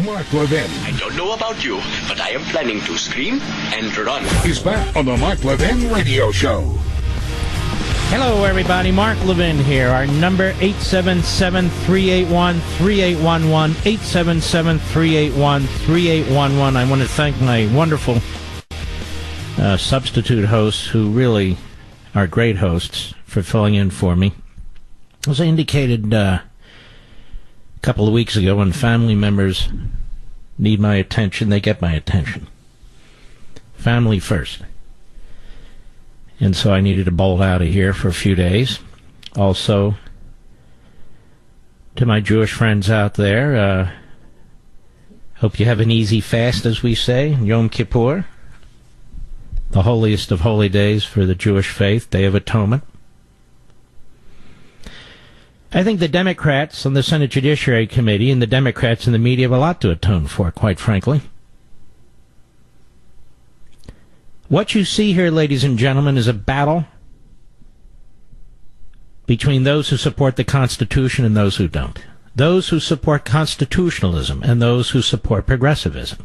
Mark Levin. I don't know about you, but I am planning to scream and run. He's back on the Mark Levin Radio Show. Hello, everybody. Mark Levin here. Our number, 877-381-3811, 877-381-3811. I want to thank my wonderful substitute hosts who really are great hosts for filling in for me. As I indicated a couple of weeks ago, when family members need my attention, they get my attention. Family first. And so I needed to bolt out of here for a few days. Also, to my Jewish friends out there, hope you have an easy fast, as we say, Yom Kippur, the holiest of holy days for the Jewish faith, Day of Atonement. I think the Democrats on the Senate Judiciary Committee and the Democrats in the media have a lot to atone for, quite frankly. What you see here, ladies and gentlemen, is a battle between those who support the Constitution and those who don't. Those who support constitutionalism and those who support progressivism.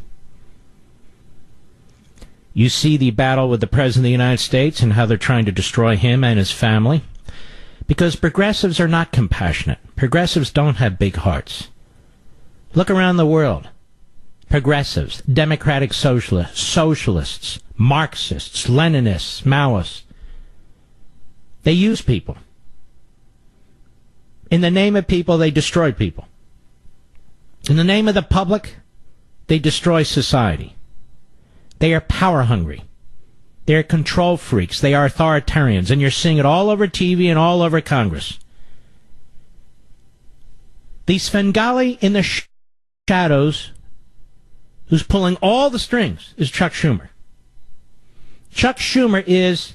You see the battle with the President of the United States and how they're trying to destroy him and his family. Because progressives are not compassionate. Progressives don't have big hearts. Look around the world. Progressives, democratic socialists, Marxists, Leninists, Maoists. They use people. In the name of people, they destroy people. In the name of the public, they destroy society. They are power hungry. They are control freaks. They are authoritarians. And you're seeing it all over TV and all over Congress. The Svengali in the shadows, who's pulling all the strings, is Chuck Schumer. Chuck Schumer is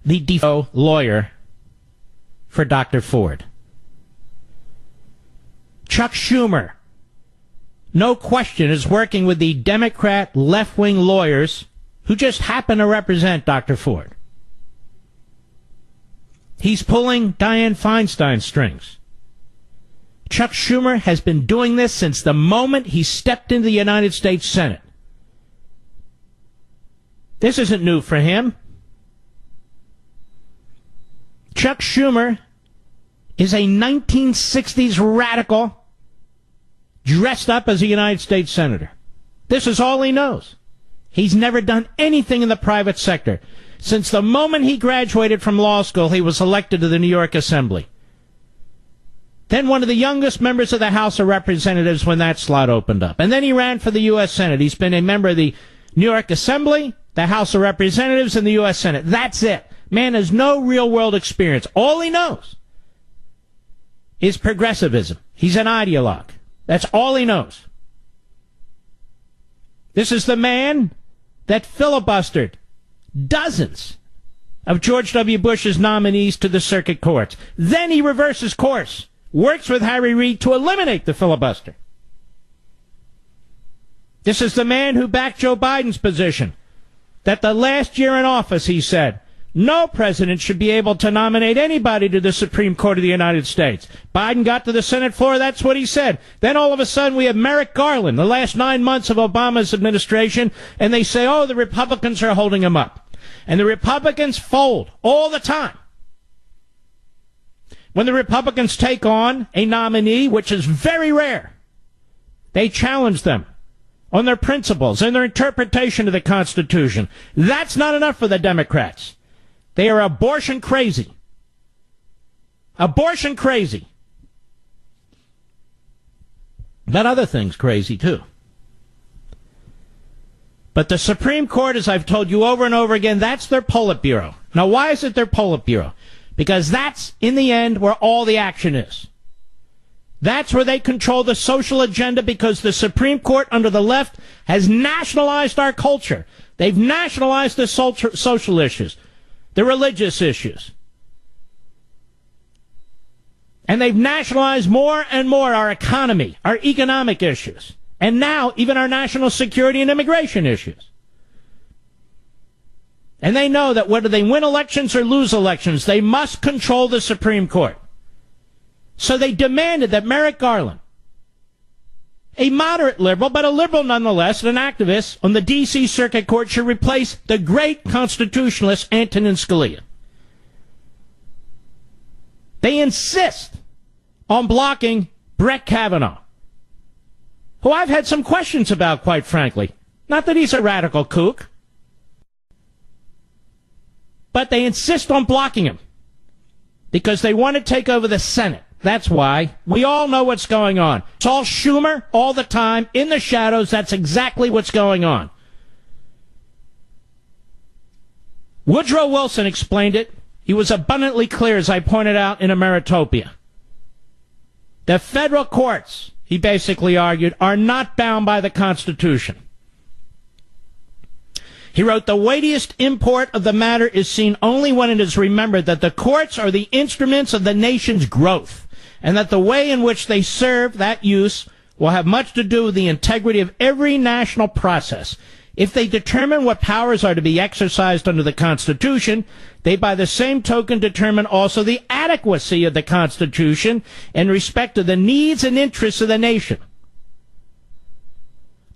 the default lawyer for Dr. Ford. Chuck Schumer, no question, is working with the Democrat left-wing lawyers who just happen to represent Dr. Ford. He's pulling Dianne Feinstein's strings. Chuck Schumer has been doing this since the moment he stepped into the United States Senate. This isn't new for him. Chuck Schumer is a 1960s radical dressed up as a United States Senator. This is all he knows. He's never done anything in the private sector. Since the moment he graduated from law school, he was elected to the New York Assembly. Then one of the youngest members of the House of Representatives when that slot opened up. And then he ran for the U.S. Senate. He's been a member of the New York Assembly, the House of Representatives, and the U.S. Senate. That's it. Man has no real-world experience. All he knows is progressivism. He's an ideologue. That's all he knows. This is the man that filibustered dozens of George W. Bush's nominees to the circuit courts. Then he reverses course, works with Harry Reid to eliminate the filibuster. This is the man who backed Joe Biden's position that the last year in office, he said, no president should be able to nominate anybody to the Supreme Court of the United States. Biden got to the Senate floor, that's what he said. Then all of a sudden we have Merrick Garland, the last 9 months of Obama's administration, and they say, oh, the Republicans are holding him up. And the Republicans fold all the time. When the Republicans take on a nominee, which is very rare, they challenge them on their principles and their interpretation of the Constitution. That's not enough for the Democrats. They are abortion crazy. Abortion crazy. But other things crazy, too. But the Supreme Court, as I've told you over and over again, that's their Politburo. Now, why is it their Politburo? Because that's, in the end, where all the action is. That's where they control the social agenda, because the Supreme Court under the left has nationalized our culture. They've nationalized the social issues, the religious issues. And they've nationalized more and more our economy, our economic issues, and now even our national security and immigration issues. And they know that whether they win elections or lose elections, they must control the Supreme Court. So they demanded that Merrick Garland a moderate liberal, but a liberal nonetheless, and an activist on the D.C. Circuit Court should replace the great constitutionalist Antonin Scalia. They insist on blocking Brett Kavanaugh, who I've had some questions about, quite frankly. Not that he's a radical kook, but they insist on blocking him because they want to take over the Senate. That's why. We all know what's going on. It's all Schumer all the time, in the shadows. That's exactly what's going on. Woodrow Wilson explained it. He was abundantly clear, as I pointed out in Ameritopia. The federal courts, he basically argued, are not bound by the Constitution. He wrote, the weightiest import of the matter is seen only when it is remembered that the courts are the instruments of the nation's growth, and that the way in which they serve that use will have much to do with the integrity of every national process. If they determine what powers are to be exercised under the Constitution, they by the same token determine also the adequacy of the Constitution in respect to the needs and interests of the nation.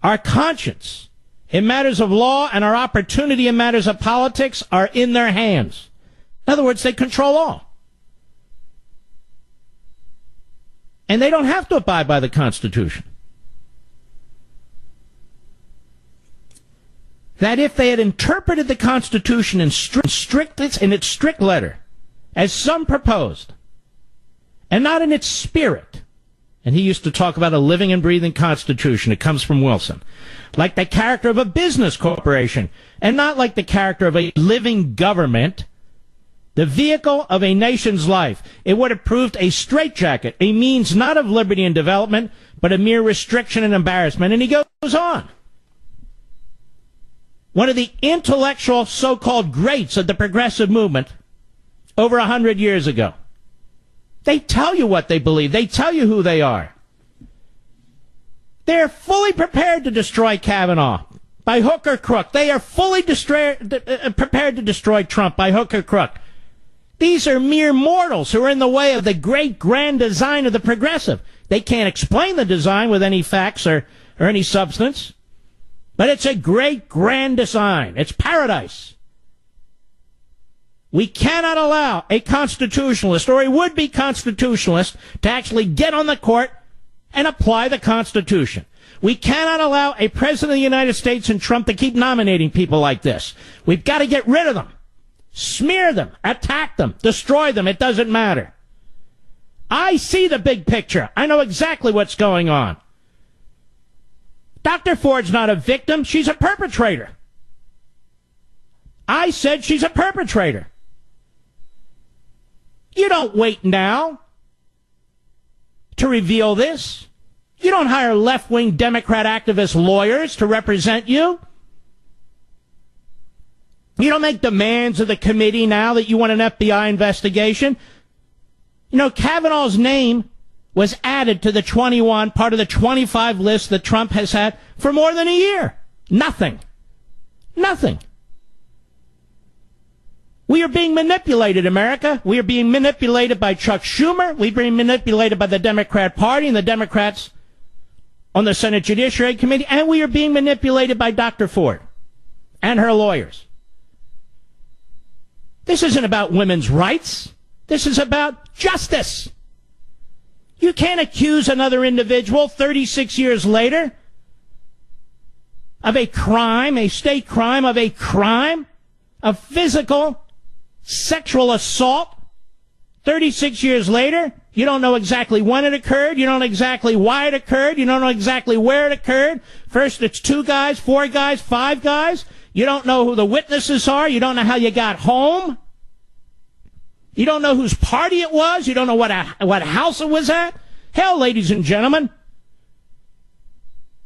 Our conscience in matters of law and our opportunity in matters of politics are in their hands. In other words, they control all. And they don't have to abide by the Constitution. That if they had interpreted the Constitution in its strict letter, as some proposed, and not in its spirit, and he used to talk about a living and breathing Constitution, it comes from Wilson, like the character of a business corporation, and not like the character of a living government, the vehicle of a nation's life, it would have proved a straitjacket, a means not of liberty and development, but a mere restriction and embarrassment. And he goes on. One of the intellectual so-called greats of the progressive movement over 100 years ago. They tell you what they believe. They tell you who they are. They're fully prepared to destroy Kavanaugh by hook or crook. They are fully prepared to destroy Trump by hook or crook. These are mere mortals who are in the way of the great grand design of the progressive. They can't explain the design with any facts or any substance. But it's a great grand design. It's paradise. We cannot allow a constitutionalist or a would-be constitutionalist to actually get on the court and apply the Constitution. We cannot allow a president of the United States and Trump to keep nominating people like this. We've got to get rid of them. Smear them. Attack them. Destroy them. It doesn't matter. I see the big picture. I know exactly what's going on. Dr. Ford's not a victim. She's a perpetrator. I said she's a perpetrator. You don't wait now to reveal this. You don't hire left-wing Democrat activist lawyers to represent you. You don't make demands of the committee now that you want an FBI investigation. You know, Kavanaugh's name was added to the 21, part of the 25 list that Trump has had for more than a year. Nothing. Nothing. We are being manipulated, America. We are being manipulated by Chuck Schumer. We're being manipulated by the Democrat Party and the Democrats on the Senate Judiciary Committee. And we are being manipulated by Dr. Ford and her lawyers. This isn't about women's rights. This is about justice. You can't accuse another individual 36 years later of a crime, a state crime, of physical sexual assault. 36 years later, you don't know exactly when it occurred. You don't know exactly why it occurred. You don't know exactly where it occurred. First, it's 2 guys, 4 guys, 5 guys. You don't know who the witnesses are. You don't know how you got home. You don't know whose party it was. You don't know what house it was at. Hell, ladies and gentlemen,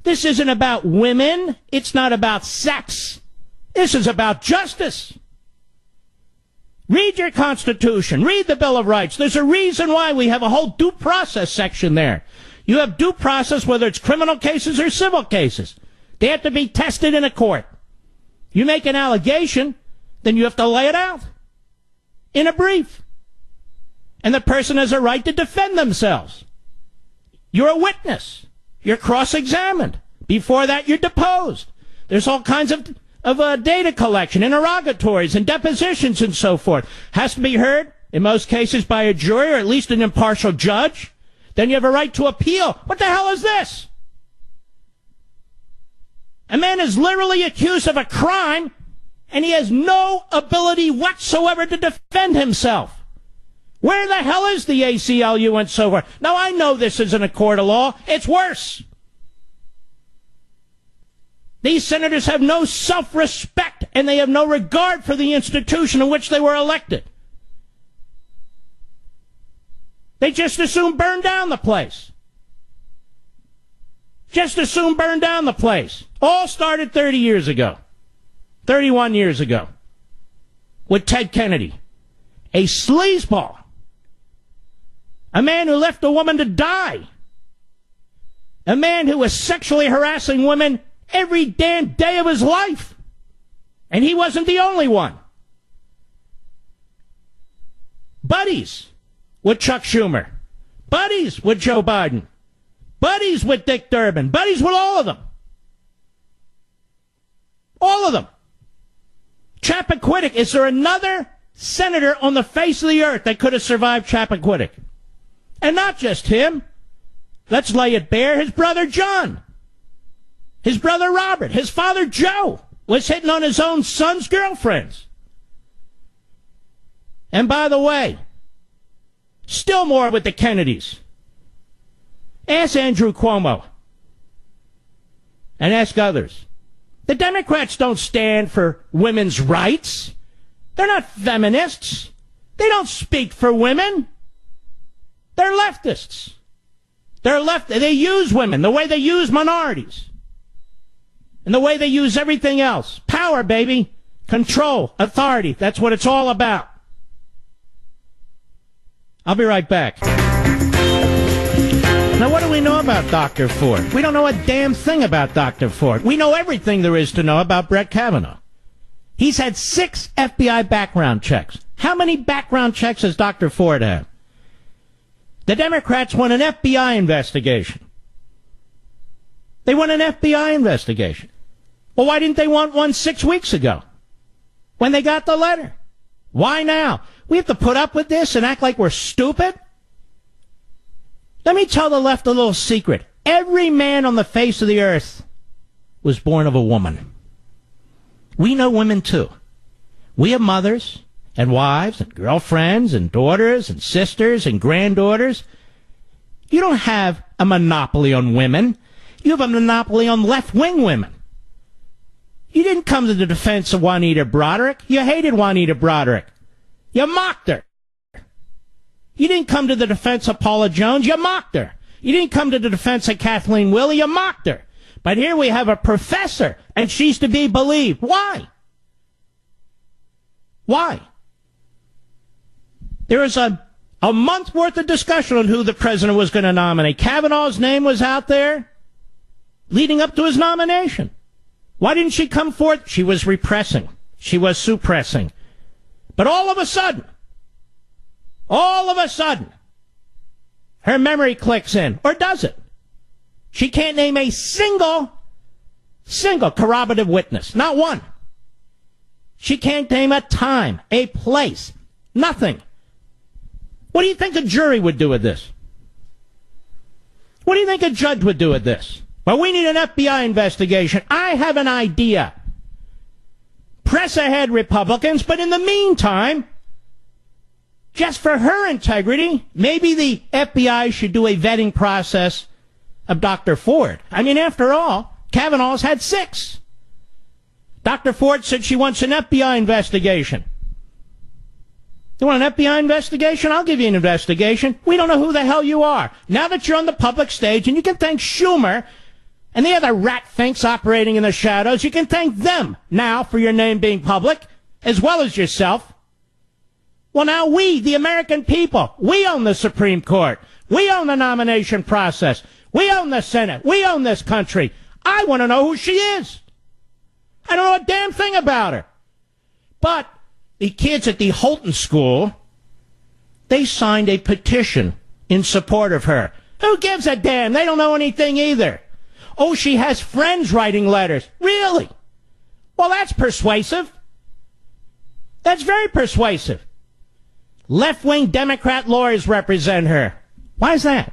this isn't about women. It's not about sex. This is about justice. Read your Constitution. Read the Bill of Rights. There's a reason why we have a whole due process section there. You have due process whether it's criminal cases or civil cases. They have to be tested in a court. You make an allegation, then you have to lay it out in a brief. And the person has a right to defend themselves. You're a witness. you're cross-examined. Before that, you're deposed. There's all kinds of data collection, interrogatories, and depositions and so forth. Has to be heard, in most cases, by a jury or at least an impartial judge. Then you have a right to appeal. What the hell is this? A man is literally accused of a crime, and he has no ability whatsoever to defend himself. Where the hell is the ACLU and so forth? Now, I know this isn't a court of law. It's worse. These senators have no self-respect, and they have no regard for the institution in which they were elected. They just as soon burn down the place. Just as soon burn down the place. All started 30 years ago. 31 years ago. With Ted Kennedy. A sleazeball. A man who left a woman to die. A man who was sexually harassing women every damn day of his life. And he wasn't the only one. Buddies with Chuck Schumer. Buddies with Joe Biden. Buddies with Dick Durbin. Buddies with all of them. All of them. Chappaquiddick. Is there another senator on the face of the earth that could have survived Chappaquiddick? And not just him. Let's lay it bare. His brother John. His brother Robert. His father Joe was hitting on his own son's girlfriends. And by the way, still more with the Kennedys. Ask Andrew Cuomo. And ask others. The Democrats don't stand for women's rights. They're not feminists. They don't speak for women. They're leftists. They use women the way they use minorities. And the way they use everything else. Power, baby. Control. Authority. That's what it's all about. I'll be right back. Now, what do we know about Dr. Ford? We don't know a damn thing about Dr. Ford. We know everything there is to know about Brett Kavanaugh. He's had 6 FBI background checks. How many background checks has Dr. Ford had? The Democrats want an FBI investigation. They want an FBI investigation. Well, why didn't they want one 6 weeks ago when they got the letter? Why now? We have to put up with this and act like we're stupid? Let me tell the left a little secret. Every man on the face of the earth was born of a woman. We know women, too. We have mothers and wives and girlfriends and daughters and sisters and granddaughters. You don't have a monopoly on women. You have a monopoly on left-wing women. You didn't come to the defense of Juanita Broderick. You hated Juanita Broderick. You mocked her. You didn't come to the defense of Paula Jones. You mocked her. You didn't come to the defense of Kathleen Willey. You mocked her. But here we have a professor, and she's to be believed. Why? Why? There was a month worth of discussion on who the president was going to nominate. Kavanaugh's name was out there leading up to his nomination. Why didn't she come forth? She was repressing. She was suppressing. But all of a sudden, her memory clicks in. Or does it? She can't name a single corroborative witness. Not one. She can't name a time, a place, nothing. What do you think a jury would do with this? What do you think a judge would do with this? Well, we need an FBI investigation. I have an idea. Press ahead, Republicans, but in the meantime, just for her integrity, maybe the FBI should do a vetting process of Dr. Ford. I mean, after all, Kavanaugh's had 6. Dr. Ford said she wants an FBI investigation. You want an FBI investigation? I'll give you an investigation. We don't know who the hell you are. Now that you're on the public stage, and you can thank Schumer and the other rat finks operating in the shadows, you can thank them now for your name being public, as well as yourself. Well, now we, the American people, we own the Supreme Court. We own the nomination process. We own the Senate. We own this country. I want to know who she is. I don't know a damn thing about her. But the kids at the Holton School, they signed a petition in support of her. Who gives a damn? They don't know anything either. Oh, she has friends writing letters. Really? Well, that's persuasive. That's very persuasive. Left-wing Democrat lawyers represent her. Why is that?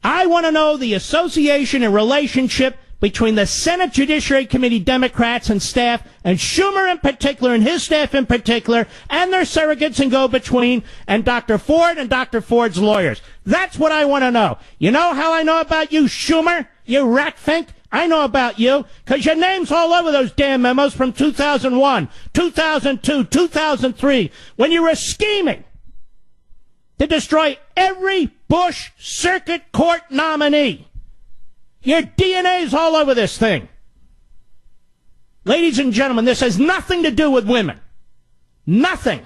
I want to know the association and relationship between the Senate Judiciary Committee Democrats and staff, and Schumer in particular, and his staff in particular, and their surrogates and go-between, and Dr. Ford and Dr. Ford's lawyers. That's what I want to know. You know how I know about you, Schumer? You ratfink? I know about you, because your name's all over those damn memos from 2001, 2002, 2003, when you were scheming to destroy every Bush Circuit Court nominee. Your DNA's all over this thing. Ladies and gentlemen, this has nothing to do with women. Nothing.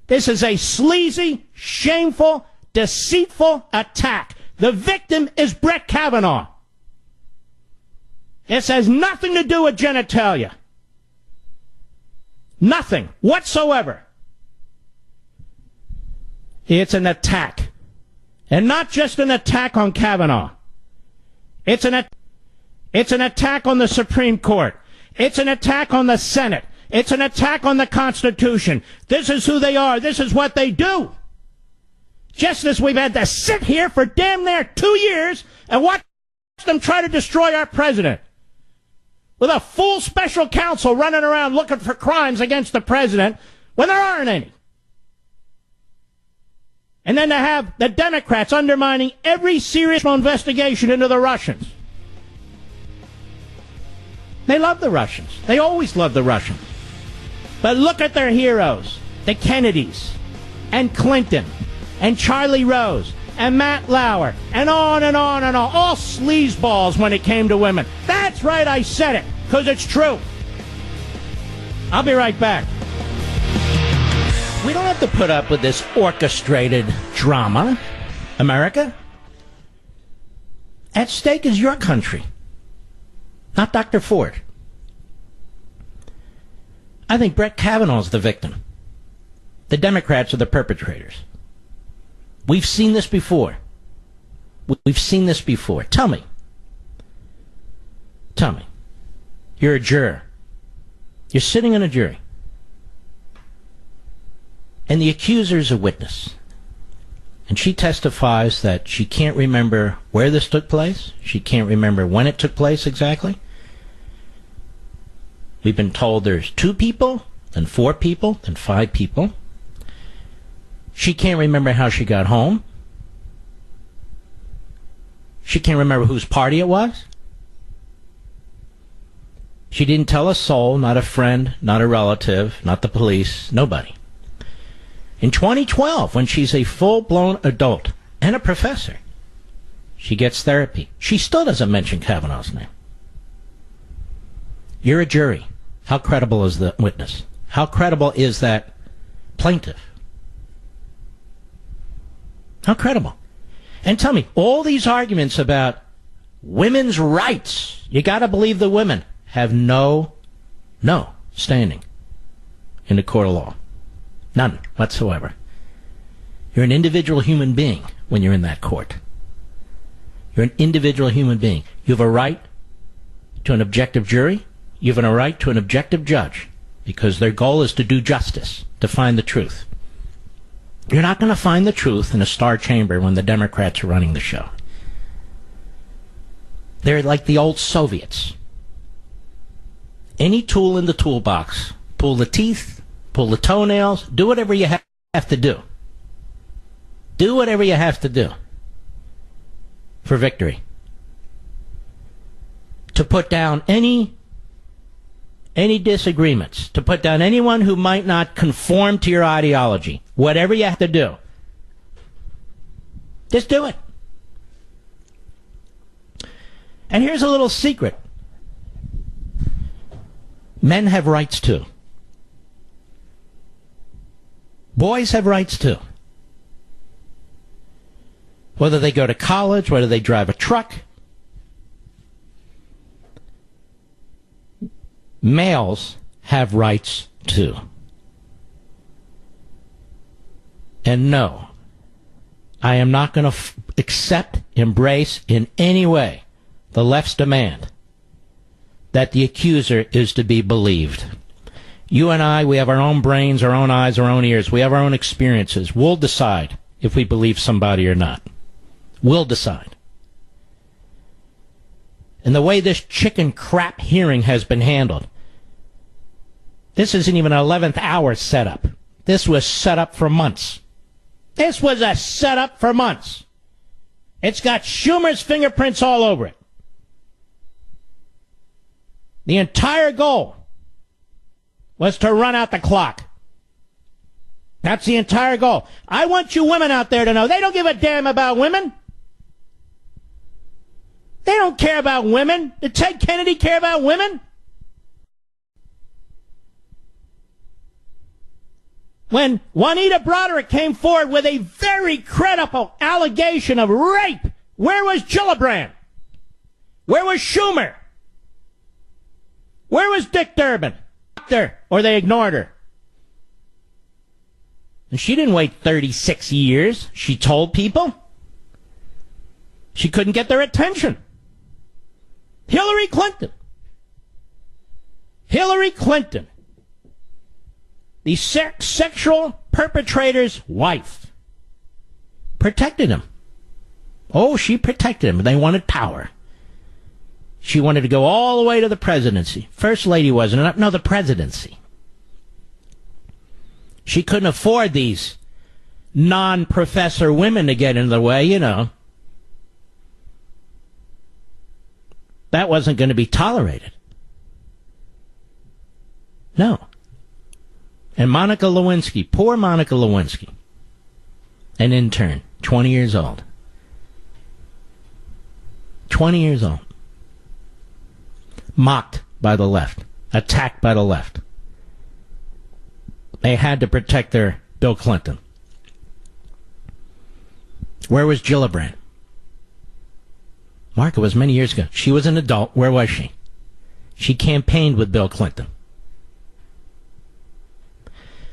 This is a sleazy, shameful, deceitful attack. The victim is Brett Kavanaugh. This has nothing to do with genitalia. Nothing whatsoever. It's an attack. And not just an attack on Kavanaugh. It's an attack on the Supreme Court. It's an attack on the Senate. It's an attack on the Constitution. This is who they are. This is what they do. Just as we've had to sit here for damn near 2 years and watch them try to destroy our president. With a full special counsel running around looking for crimes against the president when there aren't any. And then to have the Democrats undermining every serious investigation into the Russians. They love the Russians. They always love the Russians. But look at their heroes. The Kennedys. And Clinton. And Charlie Rose. And Matt Lauer. And on and on and on. All sleazeballs when it came to women. That's right, I said it. Because it's true. I'll be right back. We don't have to put up with this orchestrated drama, America. At stake is your country, not Dr. Ford. I think Brett Kavanaugh's the victim. The Democrats are the perpetrators. We've seen this before. We've seen this before. Tell me. You're a juror. You're sitting in a jury. And the accuser's a witness. And she testifies that she can't remember where this took place. She can't remember when it took place exactly. We've been told there's 2 people, then 4 people, then 5 people. She can't remember how she got home. She can't remember whose party it was. She didn't tell a soul, not a friend, not a relative, not the police, nobody. In 2012, when she's a full-blown adult and a professor, she gets therapy. She still doesn't mention Kavanaugh's name. You're a jury. How credible is the witness? How credible is that plaintiff? How credible? And tell me, all these arguments about women's rights, you got to believe the women, have no standing in the court of law. None whatsoever. You're an individual human being when you're in that court. You're an individual human being. You have a right to an objective jury. You have a right to an objective judge, because their goal is to do justice, to find the truth. You're not going to find the truth in a star chamber when the Democrats are running the show. They're like the old Soviets. Any tool in the toolbox. Pull the teeth, pull the toenails, do whatever you have to do. Do whatever you have to do for victory. To put down any disagreements, to put down anyone who might not conform to your ideology. Whatever you have to do. Just do it. And here's a little secret. Men have rights too. Boys have rights too. Whether they go to college, whether they drive a truck. Males have rights too. And no, I am not going to accept, embrace in any way the left's demand that the accuser is to be believed. You and I, we have our own brains, our own eyes, our own ears. We have our own experiences. We'll decide if we believe somebody or not. We'll decide. And the way this chicken crap hearing has been handled, this isn't even an 11th hour setup. This was set up for months. This was a setup for months. It's got Schumer's fingerprints all over it. The entire goal was to run out the clock. That's the entire goal. I want you women out there to know they don't give a damn about women. They don't care about women. Did Ted Kennedy care about women? When Juanita Broderick came forward with a very credible allegation of rape, where was Gillibrand? Where was Schumer? Where was Dick Durbin? Or they ignored her. And she didn't wait 36 years. She told people. She couldn't get their attention. Hillary Clinton. Hillary Clinton. The sexual perpetrator's wife. Protected him. Oh, she protected him. They wanted power. She wanted to go all the way to the presidency. First lady wasn't enough. No, the presidency. She couldn't afford these non-professor women to get in the way, you know. That wasn't going to be tolerated. No. And Monica Lewinsky, poor Monica Lewinsky, an intern, 20 years old. 20 years old. Mocked by the left. Attacked by the left. They had to protect their Bill Clinton. Where was Gillibrand? Mark, it was many years ago. She was an adult. Where was she? She campaigned with Bill Clinton.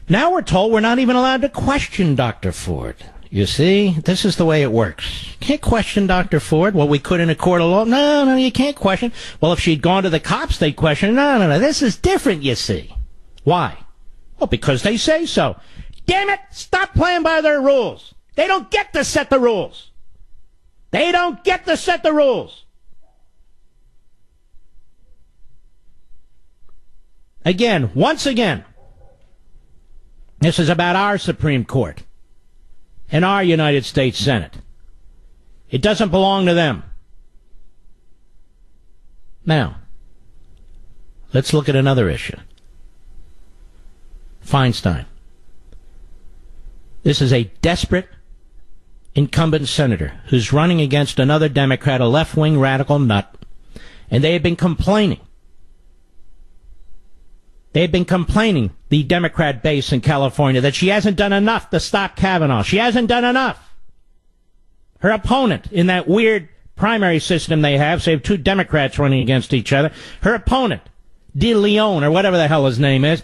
Now we're told we're not even allowed to question Dr. Ford. You see, this is the way it works. You can't question Dr. Ford. Well, we could in a court of law. No, you can't question. Well, if she'd gone to the cops, they'd question. No. This is different, you see. Why? Well, because they say so. Damn it! Stop playing by their rules. They don't get to set the rules. They don't get to set the rules. Again, once again, this is about our Supreme Court and our United States Senate. It doesn't belong to them. Now, let's look at another issue. Feinstein. This is a desperate incumbent senator who's running against another Democrat, a left-wing radical nut, and they have been complaining. They've been complaining, the Democrat base in California, that she hasn't done enough to stop Kavanaugh. She hasn't done enough. Her opponent in that weird primary system they have, so they have two Democrats running against each other. Her opponent, De Leon, or whatever the hell his name is,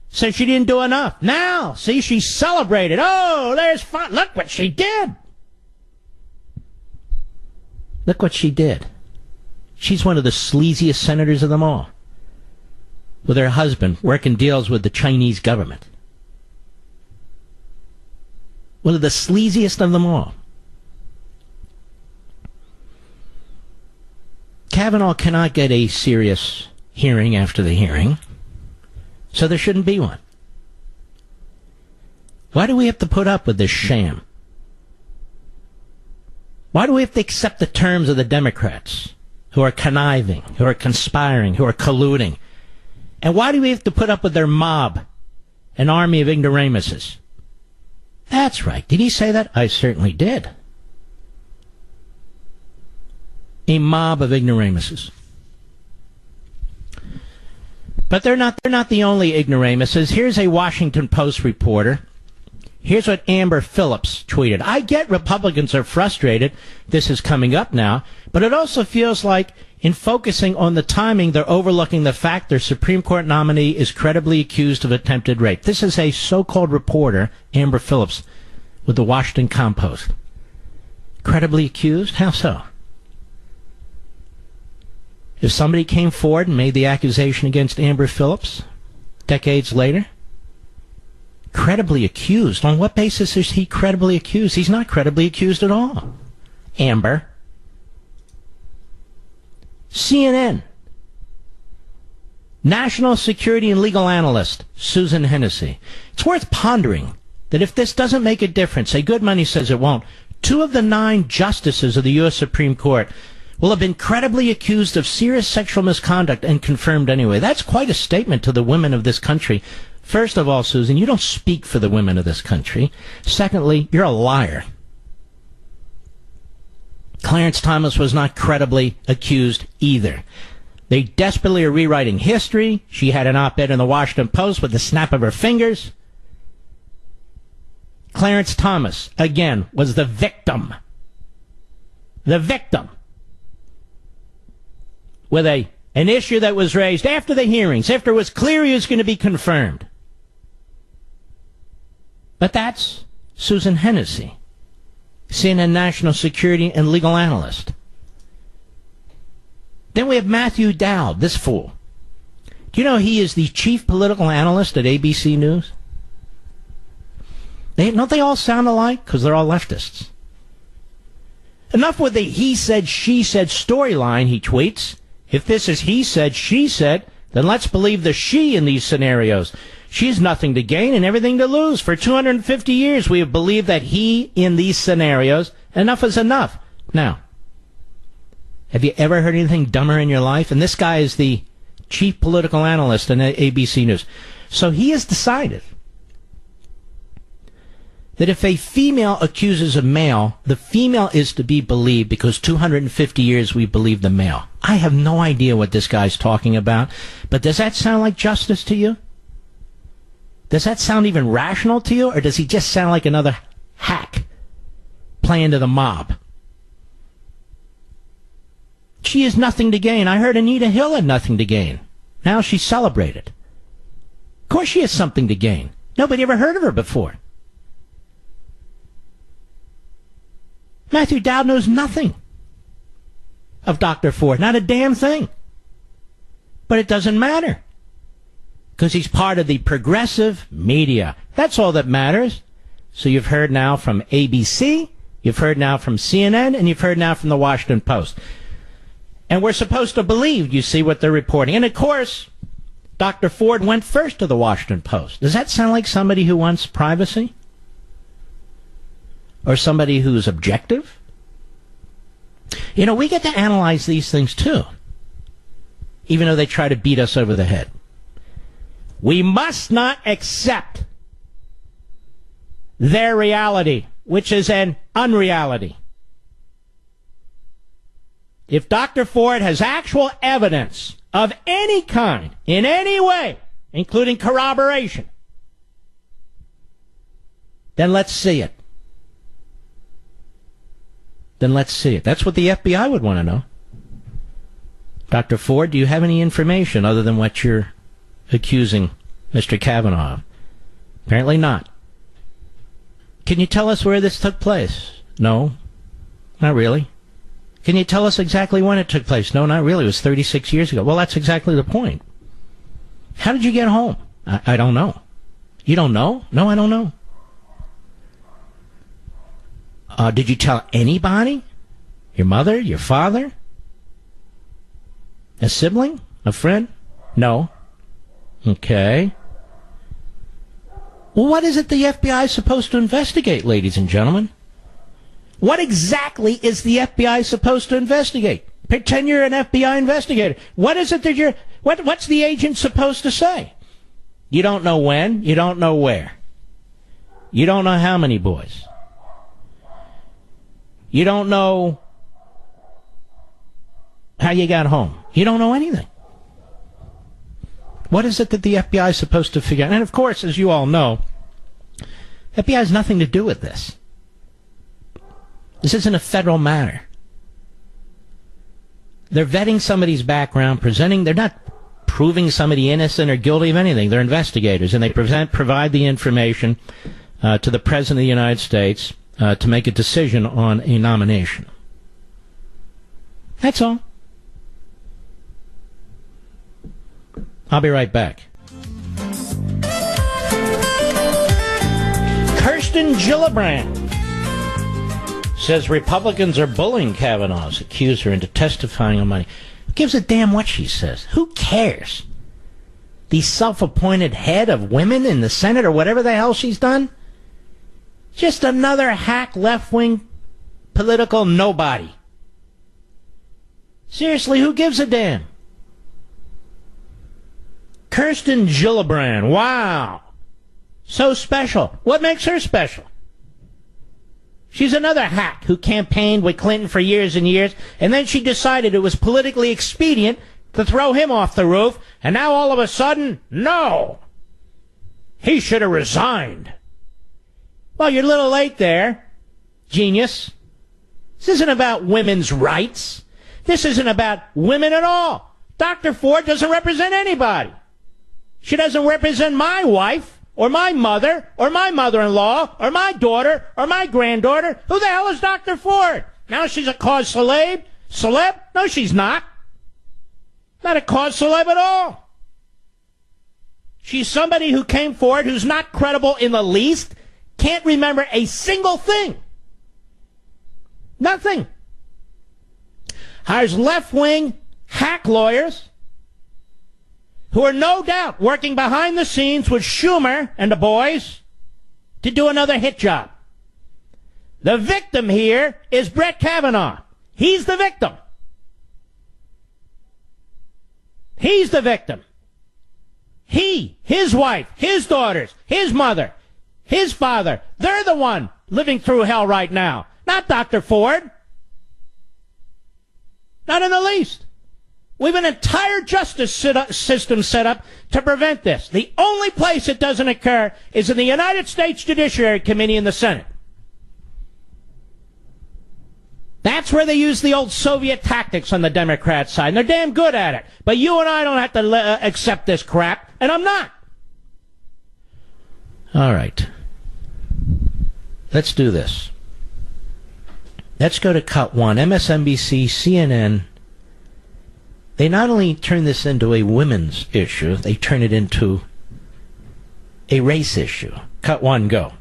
said she didn't do enough. Now, see, she celebrated. Oh, there's fun. Look what she did. Look what she did. She's one of the sleaziest senators of them all, with her husband working deals with the Chinese government. One of the sleaziest of them all. Kavanaugh cannot get a serious hearing after the hearing, so there shouldn't be one. Why do we have to put up with this sham? Why do we have to accept the terms of the Democrats who are conniving, who are conspiring, who are colluding? And why do we have to put up with their mob, an army of ignoramuses? That's right. Did he say that? I certainly did. A mob of ignoramuses. But they're not the only ignoramuses. Here's a Washington Post reporter. Here's what Amber Phillips tweeted. I get Republicans are frustrated. This is coming up now. But it also feels like in focusing on the timing, they're overlooking the fact their Supreme Court nominee is credibly accused of attempted rape. This is a so-called reporter, Amber Phillips, with the Washington Compost. Credibly accused? How so? If somebody came forward and made the accusation against Amber Phillips decades later, credibly accused, on what basis is he credibly accused? He's not credibly accused at all. Amber. CNN. National Security and Legal Analyst Susan Hennessy. It's worth pondering that if this doesn't make a difference, a good many says it won't, 2 of the 9 justices of the U.S. Supreme Court will have been credibly accused of serious sexual misconduct and confirmed anyway. That's quite a statement to the women of this country. First of all, Susan, you don't speak for the women of this country. Secondly, you're a liar. Clarence Thomas was not credibly accused either. They desperately are rewriting history. She had an op-ed in the Washington Post with the snap of her fingers. Clarence Thomas, again, was the victim. The victim. With an issue that was raised after the hearings, after it was clear he was going to be confirmed. But that's Susan Hennessy, CNN National Security and Legal Analyst. Then we have Matthew Dowd, this fool. Do you know he is the chief political analyst at ABC News? Don't they all sound alike? Because they're all leftists. Enough with the he said, she said storyline, he tweets. If this is he said, she said, then let's believe the she in these scenarios. She has nothing to gain and everything to lose. For 250 years, we have believed that he in these scenarios, enough is enough. Now, have you ever heard anything dumber in your life? And this guy is the chief political analyst in ABC News. So he has decided that if a female accuses a male, the female is to be believed because 250 years we believe the male. I have no idea what this guy's talking about, but does that sound like justice to you? Does that sound even rational to you, or does he just sound like another hack playing to the mob? She has nothing to gain. I heard Anita Hill had nothing to gain. Now she's celebrated. Of course she has something to gain. Nobody ever heard of her before. Matthew Dowd knows nothing of Dr. Ford. Not a damn thing. But it doesn't matter. Because he's part of the progressive media. That's all that matters. So you've heard now from ABC, you've heard now from CNN, and you've heard now from the Washington Post. And we're supposed to believe, you see, what they're reporting. And of course, Dr. Ford went first to the Washington Post. Does that sound like somebody who wants privacy? Or somebody who's objective? You know, we get to analyze these things too, even though they try to beat us over the head. We must not accept their reality, which is an unreality. If Dr. Ford has actual evidence of any kind, in any way, including corroboration, then let's see it. Then let's see it. That's what the FBI would want to know. Dr. Ford, do you have any information other than what you're accusing Mr. Kavanaugh of? Apparently not. Can you tell us where this took place? No, not really. Can you tell us exactly when it took place? No, not really. It was 36 years ago. Well, that's exactly the point. How did you get home? I don't know. You don't know? No, I don't know. Did you tell anybody? Your mother? Your father? A sibling? A friend? No. Okay. Well, what is it the FBI is supposed to investigate, ladies and gentlemen? What exactly is the FBI supposed to investigate? Pretend you're an FBI investigator. What is it that you're... What's the agent supposed to say? You don't know when. You don't know where. You don't know how many boys. You don't know how you got home. You don't know anything. What is it that the FBI is supposed to figure out? And of course, as you all know, FBI has nothing to do with this. This isn't a federal matter. They're vetting somebody's background, they're not proving somebody innocent or guilty of anything. They're investigators, and they provide the information to the President of the United States to make a decision on a nomination. That's all. I'll be right back. Kirsten Gillibrand says Republicans are bullying Kavanaugh's accuser into testifying on money. Who gives a damn what she says? Who cares? The self-appointed head of women in the Senate or whatever the hell she's done? Just another hack left-wing political nobody. Seriously, who gives a damn? Kirsten Gillibrand, wow. So special. What makes her special? She's another hack who campaigned with Clinton for years and years, and then she decided it was politically expedient to throw him off the roof, and now all of a sudden, no. He should have resigned. Well, you're a little late there, genius. This isn't about women's rights. This isn't about women at all. Dr. Ford doesn't represent anybody. She doesn't represent my wife, or my mother, or my mother-in-law, or my daughter, or my granddaughter. Who the hell is Dr. Ford? Now she's a cause celeb? Celeb? No, she's not. Not a cause celeb at all. She's somebody who came forward who's not credible in the least, can't remember a single thing. Nothing. Hires left-wing hack lawyers who are no doubt working behind the scenes with Schumer and the boys to do another hit job. The victim here is Brett Kavanaugh. He's the victim. He's the victim. He, his wife, his daughters, his mother, his father, they're the one living through hell right now. Not Dr. Ford. Not in the least. We have an entire justice system set up to prevent this. The only place it doesn't occur is in the United States Judiciary Committee in the Senate. That's where they use the old Soviet tactics on the Democrat side, and they're damn good at it. But you and I don't have to accept this crap, and I'm not. All right. Let's do this. Let's go to cut one. MSNBC, CNN. They not only turn this into a women's issue, they turn it into a race issue. Cut one, go.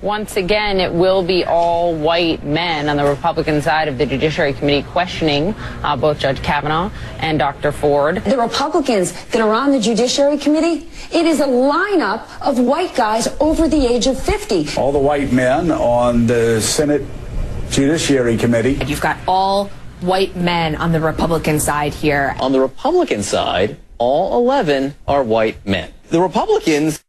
Once again, it will be all white men on the Republican side of the Judiciary Committee questioning both Judge Kavanaugh and Dr. Ford. The Republicans that are on the Judiciary Committee, it is a lineup of white guys over the age of 50. All the white men on the Senate Judiciary Committee. You've got all white men on the Republican side here. On the Republican side, all 11 are white men. The Republicans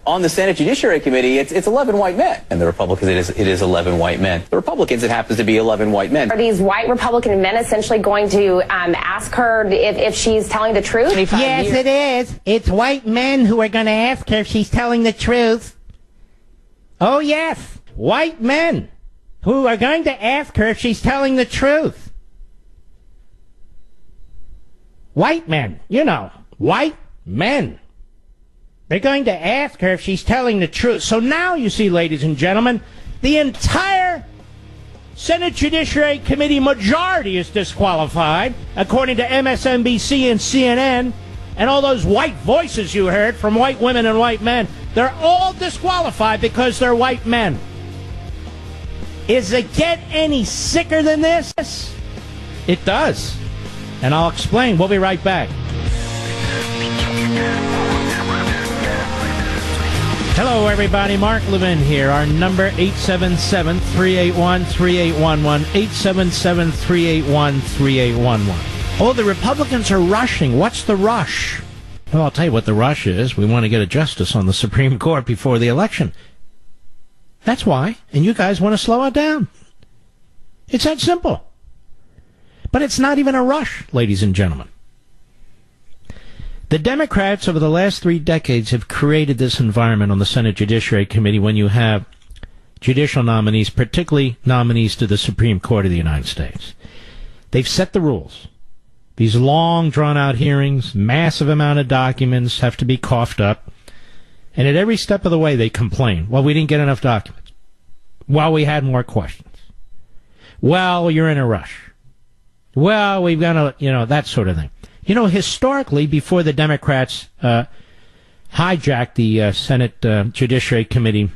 on the Senate Judiciary Committee, it's 11 white men. And the Republicans, it is 11 white men. The Republicans, it happens to be 11 white men. Are these white Republican men essentially going to ask her if she's telling the truth? Yes, it is. It's white men who are going to ask her if she's telling the truth. Oh, yes. White men who are going to ask her if she's telling the truth. White men, you know, white men. They're going to ask her if she's telling the truth. So now, you see, ladies and gentlemen, the entire Senate Judiciary Committee majority is disqualified, according to MSNBC and CNN, and all those white voices you heard from white women and white men. They're all disqualified because they're white men. Is it get any sicker than this? It does. And I'll explain. We'll be right back. Hello, everybody. Mark Levin here. Our number, 877-381-3811. 877-381-3811. Oh, the Republicans are rushing. What's the rush? Well, I'll tell you what the rush is. We want to get a justice on the Supreme Court before the election. That's why. And you guys want to slow it down. It's that simple. But it's not even a rush, ladies and gentlemen. The Democrats over the last 3 decades have created this environment on the Senate Judiciary Committee when you have judicial nominees, particularly nominees to the Supreme Court of the United States. They've set the rules. These long, drawn-out hearings, massive amount of documents have to be coughed up. And at every step of the way, they complain. Well, we didn't get enough documents. Well, we had more questions. Well, you're in a rush. Well, we've got to, that sort of thing. Historically, before the Democrats hijacked the Senate Judiciary Committee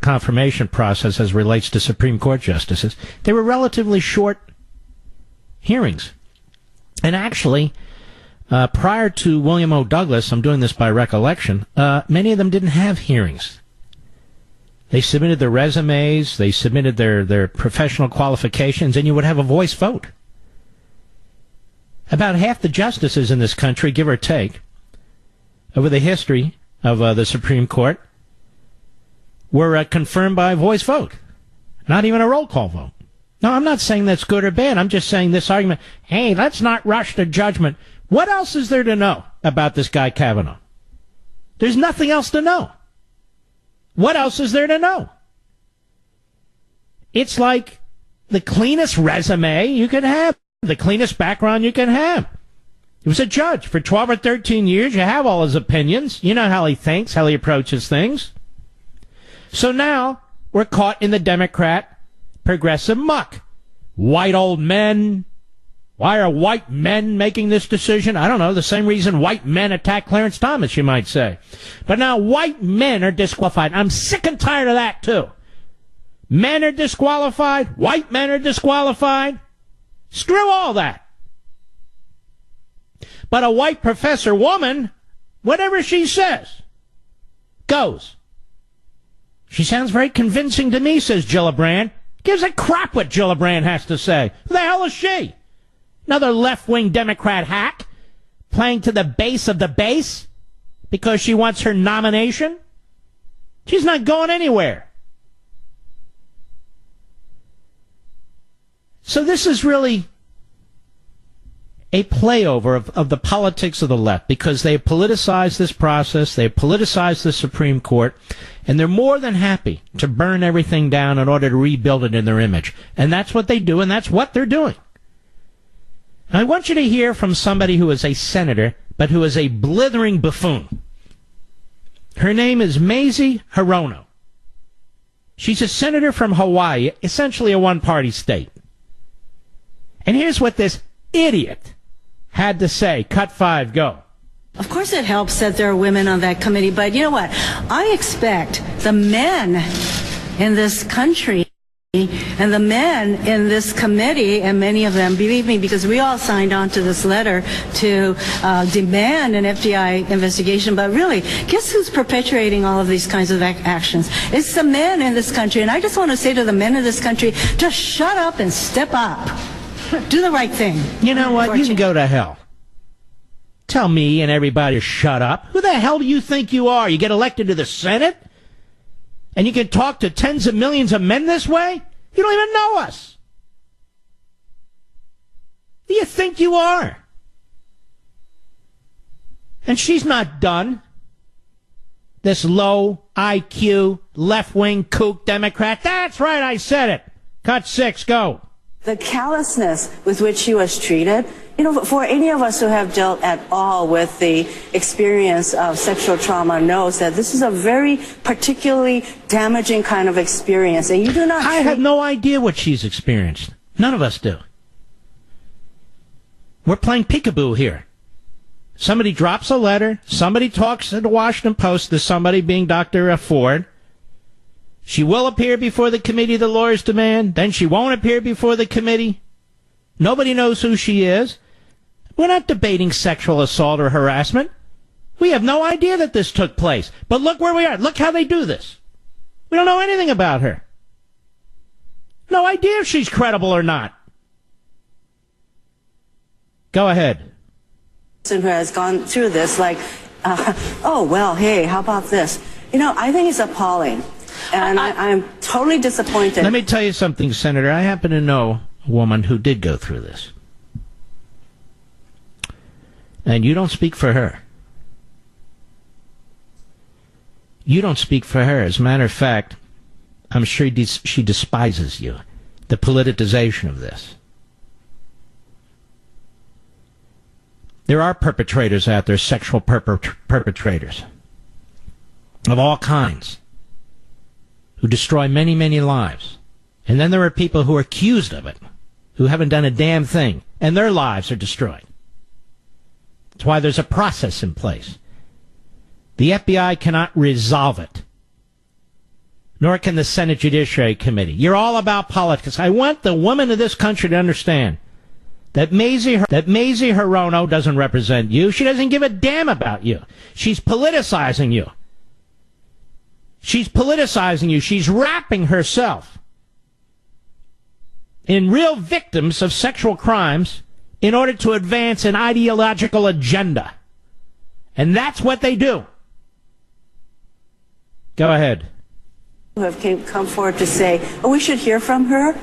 confirmation process as relates to Supreme Court justices, they were relatively short hearings. And actually, prior to William O. Douglas, I'm doing this by recollection, many of them didn't have hearings. They submitted their resumes, they submitted their professional qualifications, and you would have a voice vote. About half the justices in this country, give or take, over the history of the Supreme Court, were confirmed by a voice vote. Not even a roll call vote. No, I'm not saying that's good or bad. I'm just saying this argument, hey, let's not rush to judgment. What else is there to know about this guy Kavanaugh? There's nothing else to know. What else is there to know? It's like the cleanest resume you can have, the cleanest background you can have. He was a judge for 12 or 13 years. You have all his opinions. You know how he thinks, how he approaches things. So now we're caught in the Democrat progressive muck. White old men. Why are white men making this decision? I don't know. The same reason white men attack Clarence Thomas, you might say. But now white men are disqualified. I'm sick and tired of that, too. Men are disqualified. White men are disqualified. Screw all that. But a white professor woman, whatever she says, goes. She sounds very convincing to me, says Gillibrand. Gives a crap what Gillibrand has to say. Who the hell is she? Another left-wing Democrat hack playing to the base of the base because she wants her nomination? She's not going anywhere. So this is really a playover of the politics of the left because they politicize this process, they politicize the Supreme Court, and they're more than happy to burn everything down in order to rebuild it in their image. And that's what they do, and that's what they're doing. I want you to hear from somebody who is a senator, but who is a blithering buffoon. Her name is Mazie Hirono. She's a senator from Hawaii, essentially a one-party state. And here's what this idiot had to say. Cut 5, go. Of course it helps that there are women on that committee, but you know what? I expect the men in this country and the men in this committee, and many of them, believe me, because we all signed on to this letter to demand an FBI investigation, but really, guess who's perpetuating all of these kinds of actions? It's the men in this country, and I just want to say to the men in this country, just shut up and step up. Do the right thing. You know what? You can go to hell. Tell me and everybody to shut up. Who the hell do you think you are? You get elected to the Senate? And you can talk to tens of millions of men this way? You don't even know us. Who do you think you are? And she's not done. This low IQ, left-wing kook Democrat. That's right, I said it. Cut 6, go. The callousness with which she was treated, for any of us who have dealt at all with the experience of sexual trauma knows that this is a very particularly damaging kind of experience. And you do not... I have no idea what she's experienced. None of us do. We're playing peekaboo here. Somebody drops a letter. Somebody talks in the Washington Post to somebody, being Dr. Ford. She will appear before the committee, the lawyers demand. Then she won't appear before the committee. Nobody knows who she is. We're not debating sexual assault or harassment. We have no idea that this took place. But look where we are. Look how they do this. We don't know anything about her. No idea if she's credible or not. Go ahead. Who has gone through this, oh, well, hey, how about this? I think it's appalling. And I'm totally disappointed. Let me tell you something, Senator. I happen to know a woman who did go through this. And you don't speak for her. You don't speak for her. As a matter of fact, I'm sure she despises you. The politicization of this. There are perpetrators out there, sexual perpetrators. Of all kinds. who destroy many, many lives. And then there are people who are accused of it, who haven't done a damn thing, and their lives are destroyed. That's why there's a process in place. The FBI cannot resolve it, nor can the Senate Judiciary Committee. You're all about politics. I want the women of this country to understand that Mazie Hirono doesn't represent you. She doesn't give a damn about you. She's politicizing you. She's politicizing you. She's wrapping herself in real victims of sexual crimes in order to advance an ideological agenda. And that's what they do. Go ahead. Who have come forward to say, oh, we should hear from her.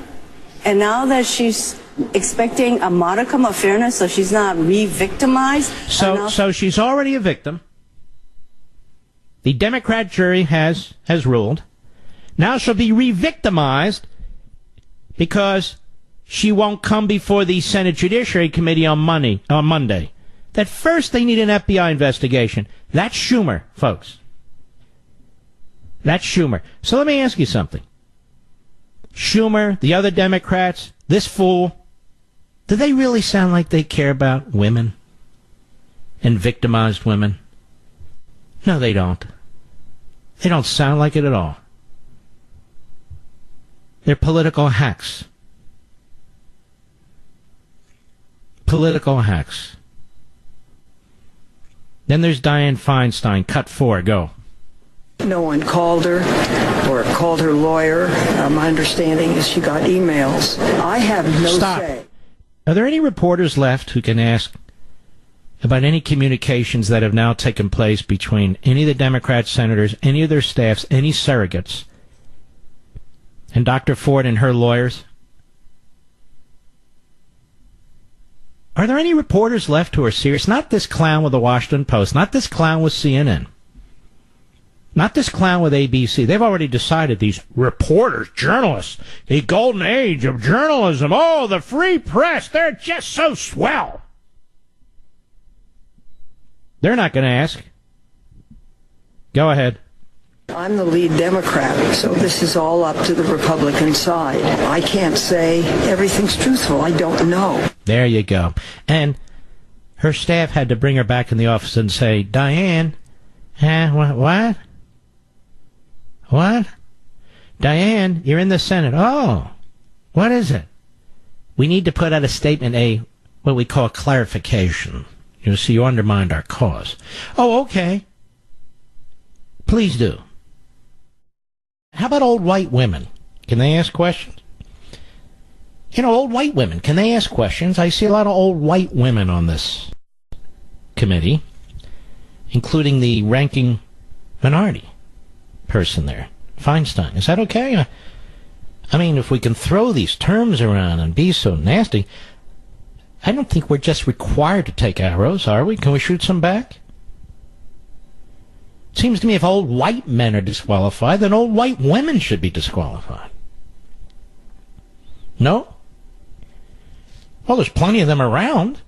And now that she's expecting a modicum of fairness, so she's not re-victimized. So she's already a victim. The Democrat jury has ruled. Now she'll be re-victimized because she won't come before the Senate Judiciary Committee on Monday. That first they need an FBI investigation. That's Schumer, folks. That's Schumer. So let me ask you something. Schumer, the other Democrats, this fool, do they really sound like they care about women and victimized women? No, they don't. They don't sound like it at all. They're political hacks. Political hacks. Then there's Dianne Feinstein. Cut 4. Go. No one called her or called her lawyer. My understanding is she got emails. I have no say. Are there any reporters left who can ask about any communications that have now taken place between any of the Democrat senators, any of their staffs, any surrogates, and Dr. Ford and her lawyers? Are there any reporters left who are serious? Not this clown with the Washington Post, not this clown with CNN. Not this clown with ABC. They've already decided, these reporters, journalists, the golden age of journalism. Oh, the free press, they're just so swell. They're not going to ask. Go ahead. I'm the lead Democrat, so this is all up to the Republican side. I can't say everything's truthful. I don't know. There you go. And her staff had to bring her back in the office and say, Diane, what? What? Diane, you're in the Senate. Oh, what is it? We need to put out a statement, what we call clarification. You see, you undermined our cause. Oh, okay. Please do. How about old white women? Can they ask questions? You know, old white women, can they ask questions? I see a lot of old white women on this committee, including the ranking minority person there, Feinstein. Is that okay? I mean, if we can throw these terms around and be so nasty, I don't think we're just required to take arrows, are we? Can we shoot some back? It seems to me if old white men are disqualified, then old white women should be disqualified. No? Well, there's plenty of them around.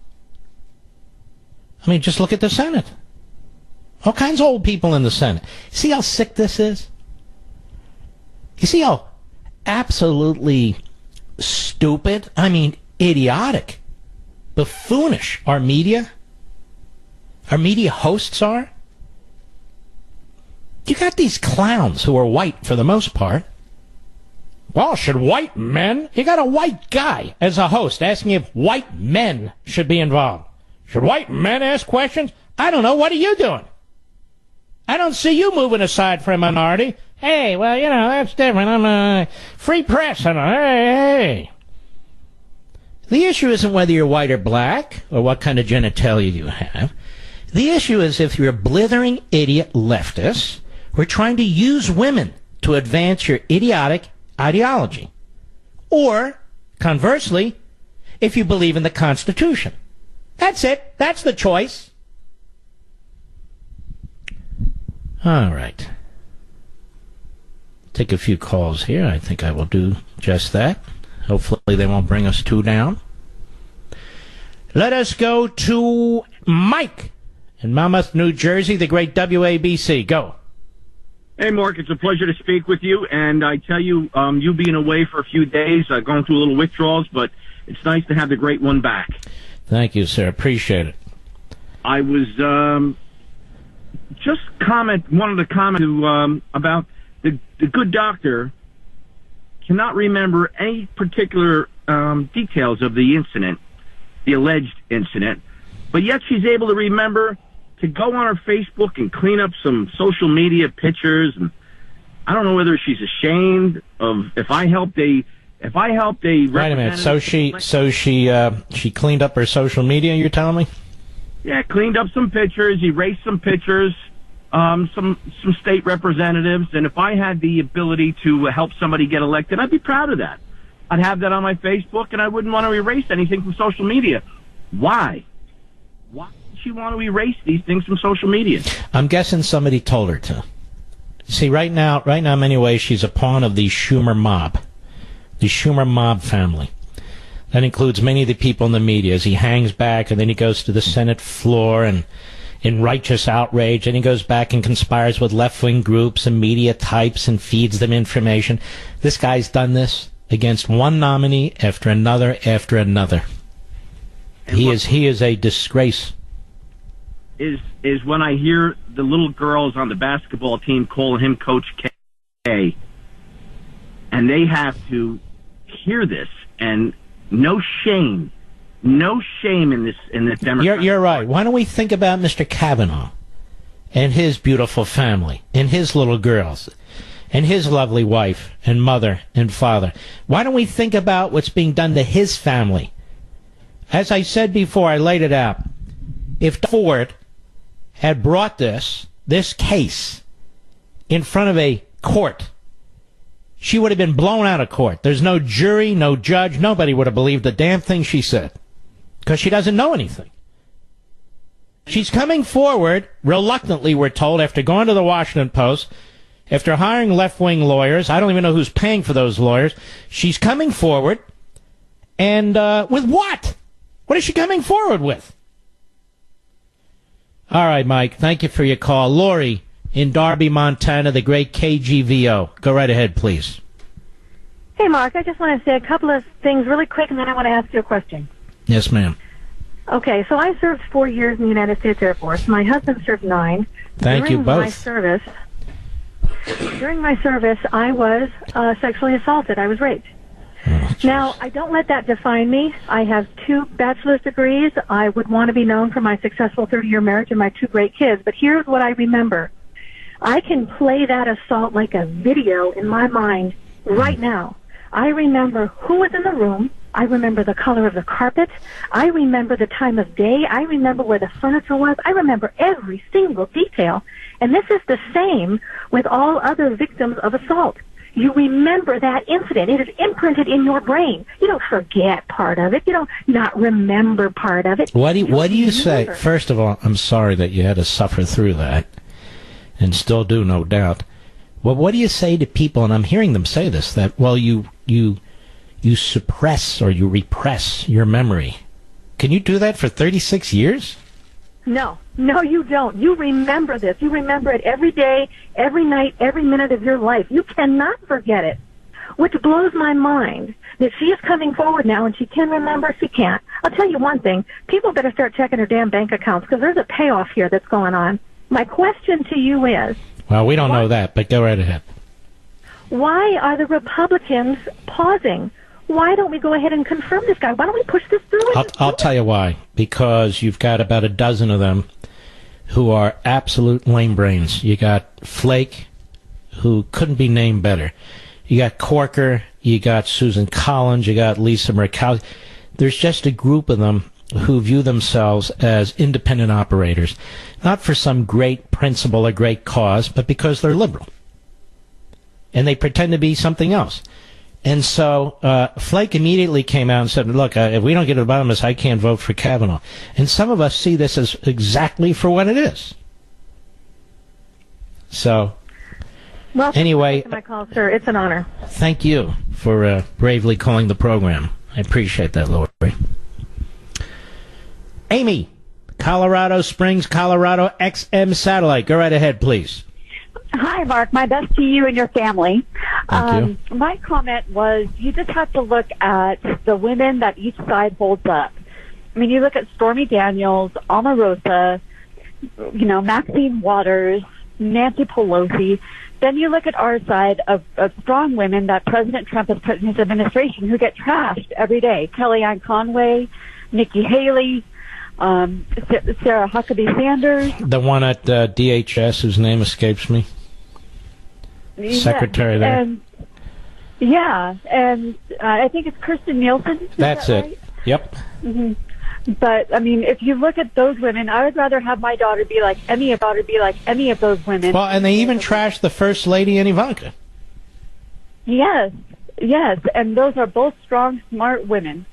I mean, just look at the Senate. All kinds of old people in the Senate. See how sick this is? You see how absolutely stupid, I mean idiotic, buffoonish our media hosts are? You got these clowns who are white for the most part. Well, should white men? You got a white guy as a host asking if white men should be involved. Should white men ask questions? I don't know. What are you doing? I don't see you moving aside for a minority. Hey, well, you know, that's different. I'm a free press. Hey. The issue isn't whether you're white or black or what kind of genitalia you have. The issue is if you're a blithering idiot leftist who are trying to use women to advance your idiotic ideology. Or, conversely, if you believe in the Constitution. That's it. That's the choice. All right. Take a few calls here. I think I will do just that. Hopefully they won't bring us two down. Let us go to Mike in Monmouth, New Jersey, the great WABC. Go. Hey, Mark, it's a pleasure to speak with you. And I tell you, you being away for a few days, going through a little withdrawals, but it's nice to have the great one back. Thank you, sir. Appreciate it. I was wanted to comment about the good doctor cannot remember any particular details of the incident, the alleged incident, but yet she's able to remember to go on her Facebook and clean up some social media pictures. And I don't know whether she's ashamed of if I helped a Wait a minute. So she cleaned up her social media, you're telling me? Yeah, cleaned up some pictures, erased some pictures, some state representatives, and if I had the ability to help somebody get elected, I'd be proud of that. I'd have that on my Facebook, and I wouldn't want to erase anything from social media. Why? Why would she want to erase these things from social media? I'm guessing somebody told her to. See, right now, in many ways, she's a pawn of the Schumer mob. The Schumer mob family. That includes many of the people in the media as he hangs back and then he goes to the Senate floor and in righteous outrage, and he goes back and conspires with left-wing groups and media types and feeds them information. This guy's done this against one nominee after another after another. He is a disgrace. Is when I hear the little girls on the basketball team calling him Coach K, and they have to hear this, and no shame in this Democrat. You're right. Why don't we think about Mr. Kavanaugh and his beautiful family and his little girls and his lovely wife and mother and father? Why don't we think about what's being done to his family? As I said before, I laid it out. If Ford had brought this case in front of a court, she would have been blown out of court. There's no jury, no judge. Nobody would have believed a damn thing she said because she doesn't know anything. She's coming forward, reluctantly, we're told, after going to the Washington Post, after hiring left-wing lawyers. I don't even know who's paying for those lawyers. She's coming forward, and with what? What is she coming forward with? All right, Mike, thank you for your call. Lori in Darby, Montana, the great KGVO. Go right ahead, please. Hey, Mark, I just want to say a couple of things really quick, and then I want to ask you a question. Yes, ma'am. Okay, so I served 4 years in the United States Air Force. My husband served 9. Thank you both. During my service, I was sexually assaulted. I was raped. Oh, now, I don't let that define me. I have 2 bachelor's degrees. I would want to be known for my successful 30-year marriage and my 2 great kids. But here's what I remember. I can play that assault like a video in my mind right now. I remember who was in the room. I remember the color of the carpet. I remember the time of day. I remember where the furniture was. I remember every single detail. And this is the same with all other victims of assault. You remember that incident. It is imprinted in your brain. You don't forget part of it. You don't not remember part of it. What do you say? First of all, I'm sorry that you had to suffer through that, and still do, no doubt. Well, what do you say to people, and I'm hearing them say this, that, well, you suppress or you repress your memory. Can you do that for 36 years? No, you don't. You remember this. You remember it every day, every night, every minute of your life. You cannot forget it, which blows my mind that she is coming forward now and she can remember, she can't. I'll tell you one thing. People better start checking their damn bank accounts because there's a payoff here that's going on. My question to you is... Well, we don't know that, but go right ahead. Why are the Republicans pausing? Why don't we go ahead and confirm this guy? Why don't we push this through? I'll tell you why. Because you've got about a dozen of them who are absolute lame brains. You got Flake, who couldn't be named better. You got Corker. You got Susan Collins. You got Lisa Murkowski. There's just a group of them who view themselves as independent operators, not for some great principle or great cause, but because they're liberal. And they pretend to be something else. And so Flake immediately came out and said, look, if we don't get to the bottom of this, I can't vote for Kavanaugh. And some of us see this as exactly for what it is. So, well, anyway. My call, sir. It's an honor. Thank you for bravely calling the program. I appreciate that, Lori. Amy, Colorado Springs, Colorado, XM Satellite. Go right ahead, please. Hi, Hi, Mark. My best to you and your family. Thank you. My comment was you just have to look at the women that each side holds up. I mean, you look at Stormy Daniels, Omarosa, Maxine Waters, Nancy Pelosi. Then you look at our side of strong women that President Trump has put in his administration who get trashed every day. Kellyanne Conway, Nikki Haley, Sarah Huckabee Sanders. The one at DHS whose name escapes me. Secretary there. And I think it's Kirsten Nielsen. That's that it. Right? Yep. Mm-hmm. But, I mean, if you look at those women, I would rather have my daughter be like any of those women. Well, and they even trashed the First Lady and Ivanka. Yes, and those are both strong, smart women.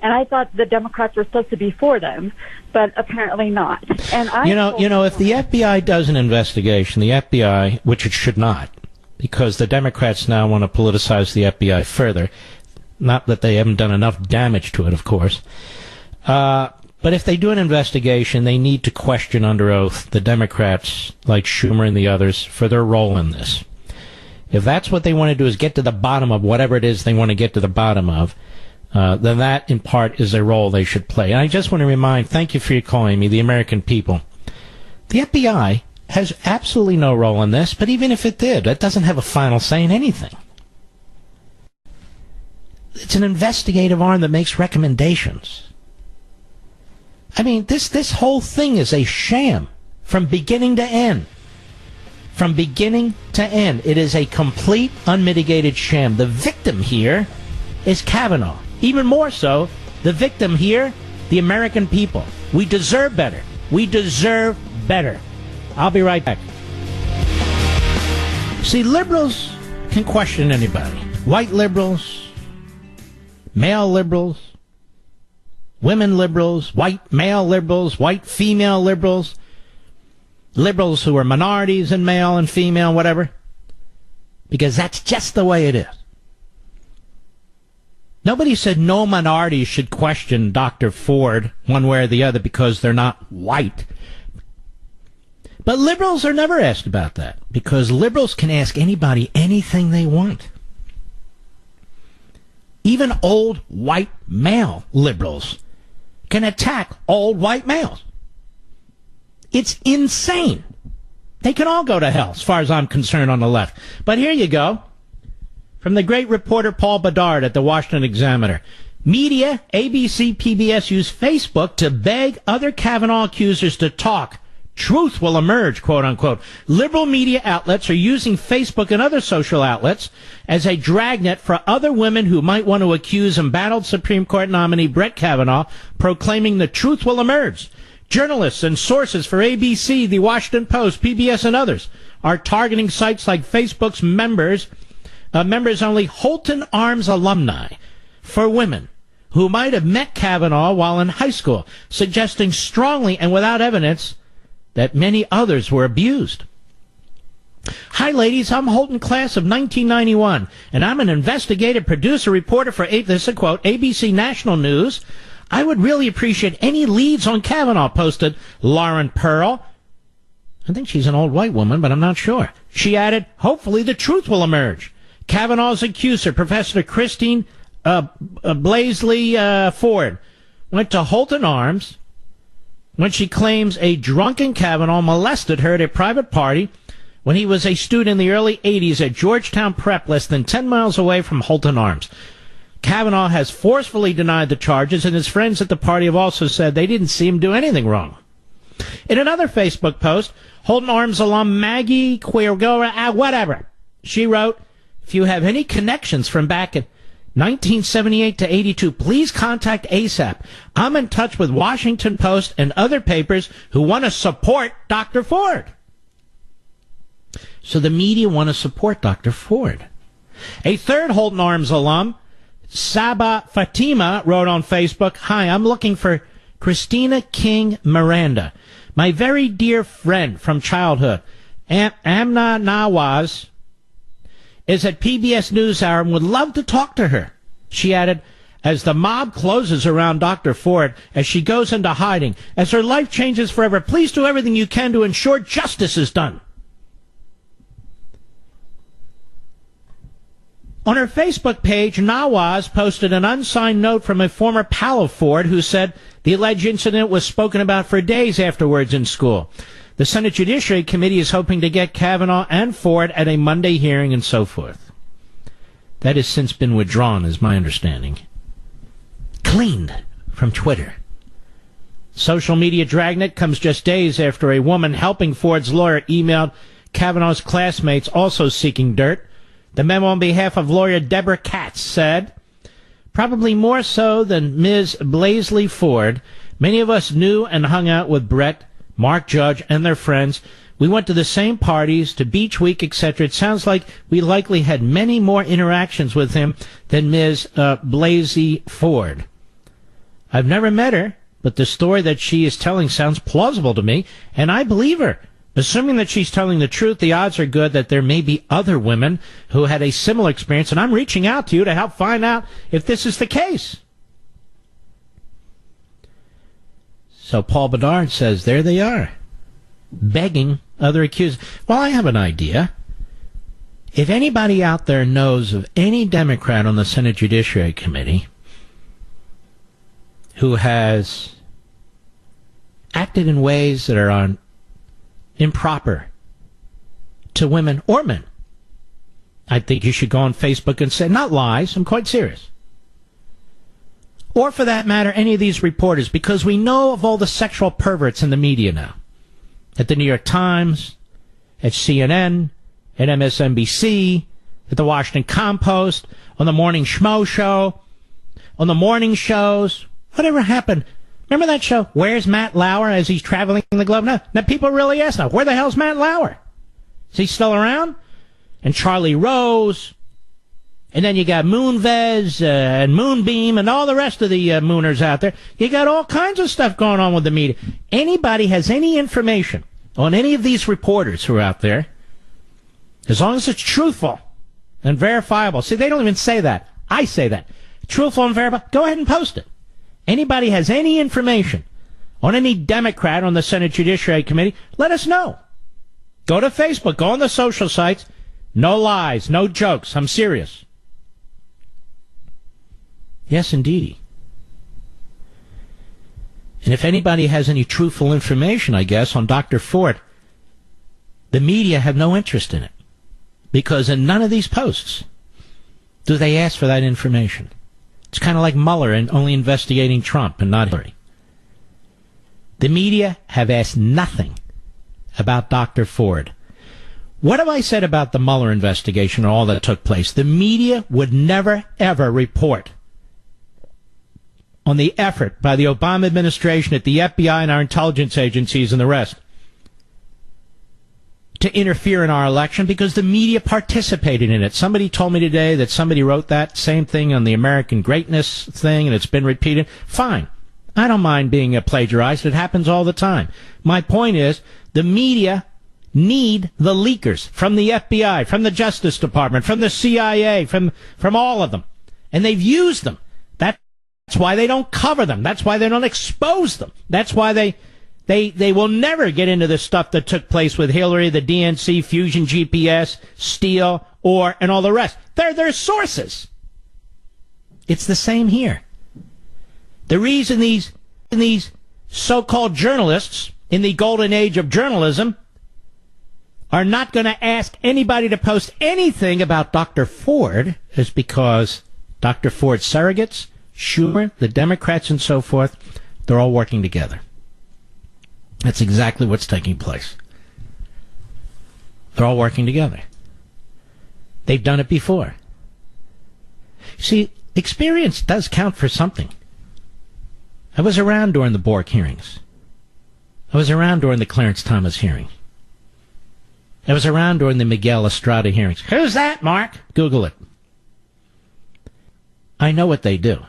And I thought the Democrats were supposed to be for them, but apparently not. And if the FBI does an investigation, the FBI, which it should not, because the Democrats now want to politicize the FBI further, not that they haven't done enough damage to it, of course. But if they do an investigation, they need to question under oath the Democrats, like Schumer and the others, for their role in this. If that's what they want to do, is get to the bottom of whatever it is they want to get to the bottom of, then that, in part, is a role they should play. And I just want to remind, thank you for your calling me, the American people. The FBI has absolutely no role in this, but even if it did, it doesn't have a final say in anything. It's an investigative arm that makes recommendations. I mean, this whole thing is a sham from beginning to end. From beginning to end. It is a complete, unmitigated sham. The victim here is Kavanaugh. Even more so, the victim here, the American people. We deserve better. We deserve better. I'll be right back. See, liberals can question anybody. White liberals, male liberals, women liberals, white male liberals, white female liberals, liberals who are minorities and male and female, whatever. Because that's just the way it is. Nobody said no minorities should question Dr. Ford one way or the other because they're not white. But liberals are never asked about that because liberals can ask anybody anything they want. Even old white male liberals can attack old white males. It's insane. They can all go to hell, as far as I'm concerned, on the left. But here you go. From the great reporter Paul Bedard at the Washington Examiner. Media, ABC, PBS, use Facebook to beg other Kavanaugh accusers to talk. Truth will emerge, quote unquote. Liberal media outlets are using Facebook and other social outlets as a dragnet for other women who might want to accuse embattled Supreme Court nominee Brett Kavanaugh, proclaiming the truth will emerge. Journalists and sources for ABC, The Washington Post, PBS, and others are targeting sites like Facebook's members-only Holton Arms alumni for women who might have met Kavanaugh while in high school, suggesting strongly and without evidence that many others were abused. Hi, ladies. I'm Holton, class of 1991, and I'm an investigative producer reporter for, this is a quote, ABC National News. I would really appreciate any leads on Kavanaugh, posted Lauren Pearl. I think she's an old white woman, but I'm not sure. She added, hopefully the truth will emerge. Kavanaugh's accuser, Professor Christine Blasey Ford, went to Holton Arms when she claims a drunken Kavanaugh molested her at a private party when he was a student in the early 80s at Georgetown Prep, less than 10 miles away from Holton Arms. Kavanaugh has forcefully denied the charges, and his friends at the party have also said they didn't see him do anything wrong. In another Facebook post, Holton Arms alum Maggie Quirgora, whatever, she wrote, if you have any connections from back in 1978 to 82, please contact ASAP. I'm in touch with Washington Post and other papers who want to support Dr. Ford. So the media want to support Dr. Ford. A third Holton Arms alum, Saba Fatima, wrote on Facebook, hi, I'm looking for Christina King Miranda, my very dear friend from childhood. Amna Nawaz is at PBS NewsHour and would love to talk to her. She added, as the mob closes around Dr. Ford, as she goes into hiding, as her life changes forever, please do everything you can to ensure justice is done. On her Facebook page, Nawaz posted an unsigned note from a former pal of Ford who said the alleged incident was spoken about for days afterwards in school. The Senate Judiciary Committee is hoping to get Kavanaugh and Ford at a Monday hearing and so forth. That has since been withdrawn, is my understanding. Cleaned from Twitter. Social media dragnet comes just days after a woman helping Ford's lawyer emailed Kavanaugh's classmates also seeking dirt. The memo on behalf of lawyer Deborah Katz said, probably more so than Ms. Blasey Ford, many of us knew and hung out with Brett, Mark Judge, and their friends. We went to the same parties, to Beach Week, etc. It sounds like we likely had many more interactions with him than Ms. Blasey Ford. I've never met her, but the story that she is telling sounds plausible to me, and I believe her. Assuming that she's telling the truth, the odds are good that there may be other women who had a similar experience, and I'm reaching out to you to help find out if this is the case. So Paul Bedard says, there they are, begging other accused. Well, I have an idea. If anybody out there knows of any Democrat on the Senate Judiciary Committee who has acted in ways that are improper to women or men, I think you should go on Facebook and say, not lies, I'm quite serious. Or for that matter, any of these reporters, because we know of all the sexual perverts in the media now. At the New York Times, at CNN, at MSNBC, at the Washington Compost, on the Morning Schmo Show, on the morning shows. Whatever happened? Remember that show, Where's Matt Lauer, as he's traveling the globe? Now people really ask now, where the hell's Matt Lauer? Is he still around? And Charlie Rose. And then you got Moonves and Moonbeam and all the rest of the mooners out there. You got all kinds of stuff going on with the media. Anybody has any information on any of these reporters who are out there, as long as it's truthful and verifiable. See, they don't even say that. I say that. Truthful and verifiable. Go ahead and post it. Anybody has any information on any Democrat on the Senate Judiciary Committee, let us know. Go to Facebook. Go on the social sites. No lies. No jokes. I'm serious. Yes, indeed. And if anybody has any truthful information, I guess, on Dr. Ford, the media have no interest in it. Because in none of these posts do they ask for that information. It's kind of like Mueller and only investigating Trump and not Hillary. The media have asked nothing about Dr. Ford. What have I said about the Mueller investigation and all that took place? The media would never, ever report on the effort by the Obama administration at the FBI and our intelligence agencies and the rest to interfere in our election because the media participated in it. Somebody told me today that somebody wrote that same thing on the American greatness thing and it's been repeated. Fine. I don't mind being plagiarized. It happens all the time. My point is the media need the leakers from the FBI, from the Justice Department, from the CIA, from all of them. And they've used them. That's why they don't cover them. That's why they don't expose them. That's why they will never get into the stuff that took place with Hillary, the DNC, Fusion GPS, Steele, and all the rest. They're their sources. It's the same here. The reason these so-called journalists in the golden age of journalism are not going to ask anybody to post anything about Dr. Ford is because Dr. Ford's surrogates, Schumer, the Democrats, and so forth, they're all working together. That's exactly what's taking place. They're all working together. They've done it before. See, experience does count for something. I was around during the Bork hearings. I was around during the Clarence Thomas hearing. I was around during the Miguel Estrada hearings. Who's that, Mark? Google it. I know what they do.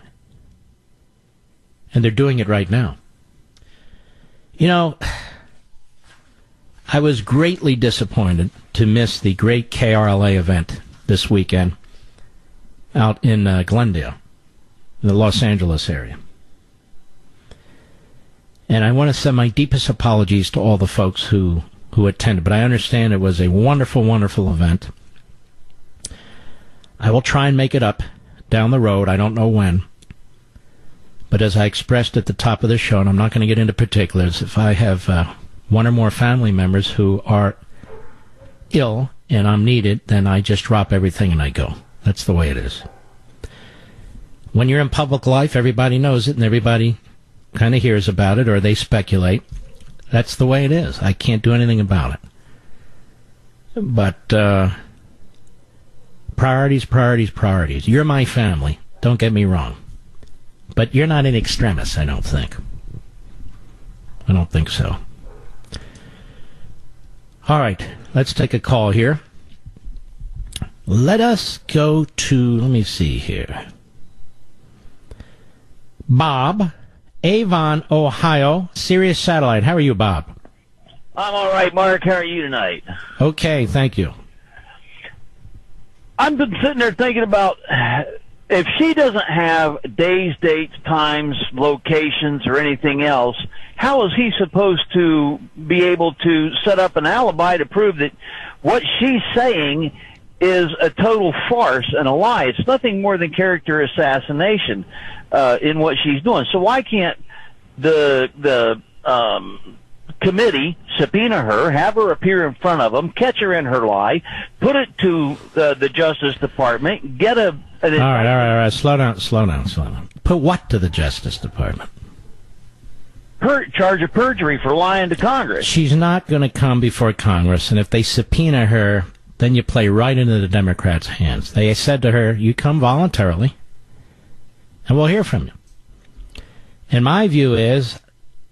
And they're doing it right now. You know, I was greatly disappointed to miss the great KRLA event this weekend out in Glendale, in the Los Angeles area. And I want to send my deepest apologies to all the folks who attended, but I understand it was a wonderful, wonderful event. I will try and make it up down the road. I don't know when. But as I expressed at the top of the show, and I'm not going to get into particulars, if I have one or more family members who are ill and I'm needed, then I just drop everything and I go. That's the way it is. When you're in public life, everybody knows it and everybody kind of hears about it or they speculate. That's the way it is. I can't do anything about it. But priorities, priorities, priorities. You're my family. Don't get me wrong. But you're not in extremis, I don't think. I don't think so. All right, let's take a call here. Let us go to, let me see here. Bob, Avon, Ohio, Sirius Satellite. How are you, Bob? I'm all right, Mark. How are you tonight? Okay, thank you. I've been sitting there thinking about if she doesn't have days, dates, times, locations, or anything else, how is he supposed to be able to set up an alibi to prove that what she's saying is a total farce and a lie? It's nothing more than character assassination in what she's doing. So why can't the committee subpoena her, have her appear in front of them, catch her in her lie, put it to the Justice Department, get a... All right. Slow down. Put what to the Justice Department? Charge of perjury for lying to Congress. She's not going to come before Congress, and if they subpoena her, then you play right into the Democrats' hands. They said to her, you come voluntarily, and we'll hear from you. And my view is,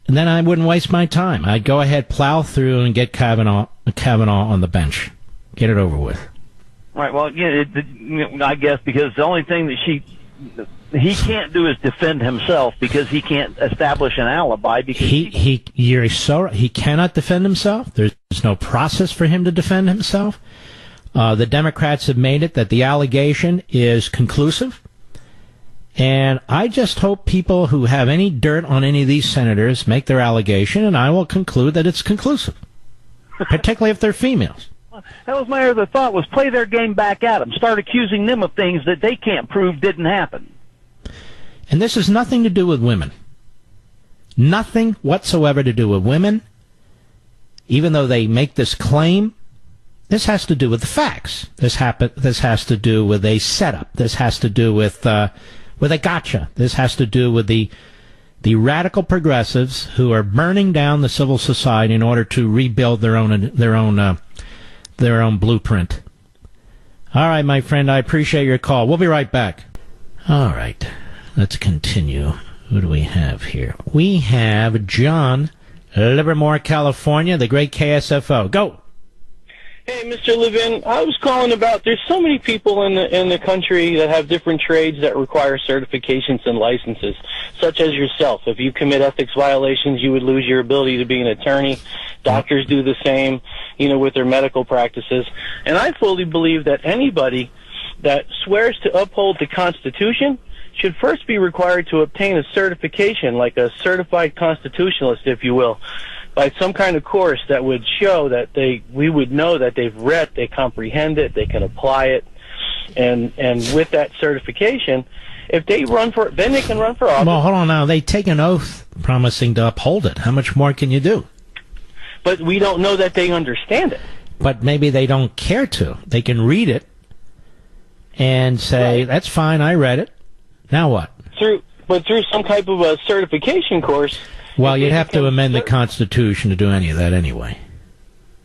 then I wouldn't waste my time. I'd go ahead, plow through, and get Kavanaugh on the bench. Get it over with. Right. Well, yeah, I guess because the only thing that he can't do is defend himself because he can't establish an alibi. Because he cannot defend himself. There's no process for him to defend himself. The Democrats have made it that the allegation is conclusive. And I just hope people who have any dirt on any of these senators make their allegation, and I will conclude that it's conclusive, particularly if they're females. That was my other thought, was play their game back at them. Start accusing them of things that they can't prove didn't happen. And this has nothing to do with women. Nothing whatsoever to do with women. Even though they make this claim, this has to do with the facts. This has to do with a setup. This has to do with a gotcha. This has to do with the radical progressives who are burning down the civil society in order to rebuild their own blueprint. All right, my friend, I appreciate your call. We'll be right back. All right, let's continue. Who do we have here? We have John, Livermore, California, the great KSFO. Go. Hey, Mr. Levin, I was calling about, there's so many people in the country that have different trades that require certifications and licenses, such as yourself. If you commit ethics violations, you would lose your ability to be an attorney. Doctors do the same, with their medical practices. And I fully believe that anybody that swears to uphold the Constitution should first be required to obtain a certification, like a certified constitutionalist, if you will, by some kind of course that would show that we would know that they've read, they comprehend it, they can apply it, and with that certification, if they run for, then they can run for office. Well, hold on now. They take an oath promising to uphold it. How much more can you do? But we don't know that they understand it. But maybe they don't care to. They can read it and say, right, that's fine, I read it. Now what? Through some type of a certification course. Well, you'd have to amend the Constitution to do any of that anyway.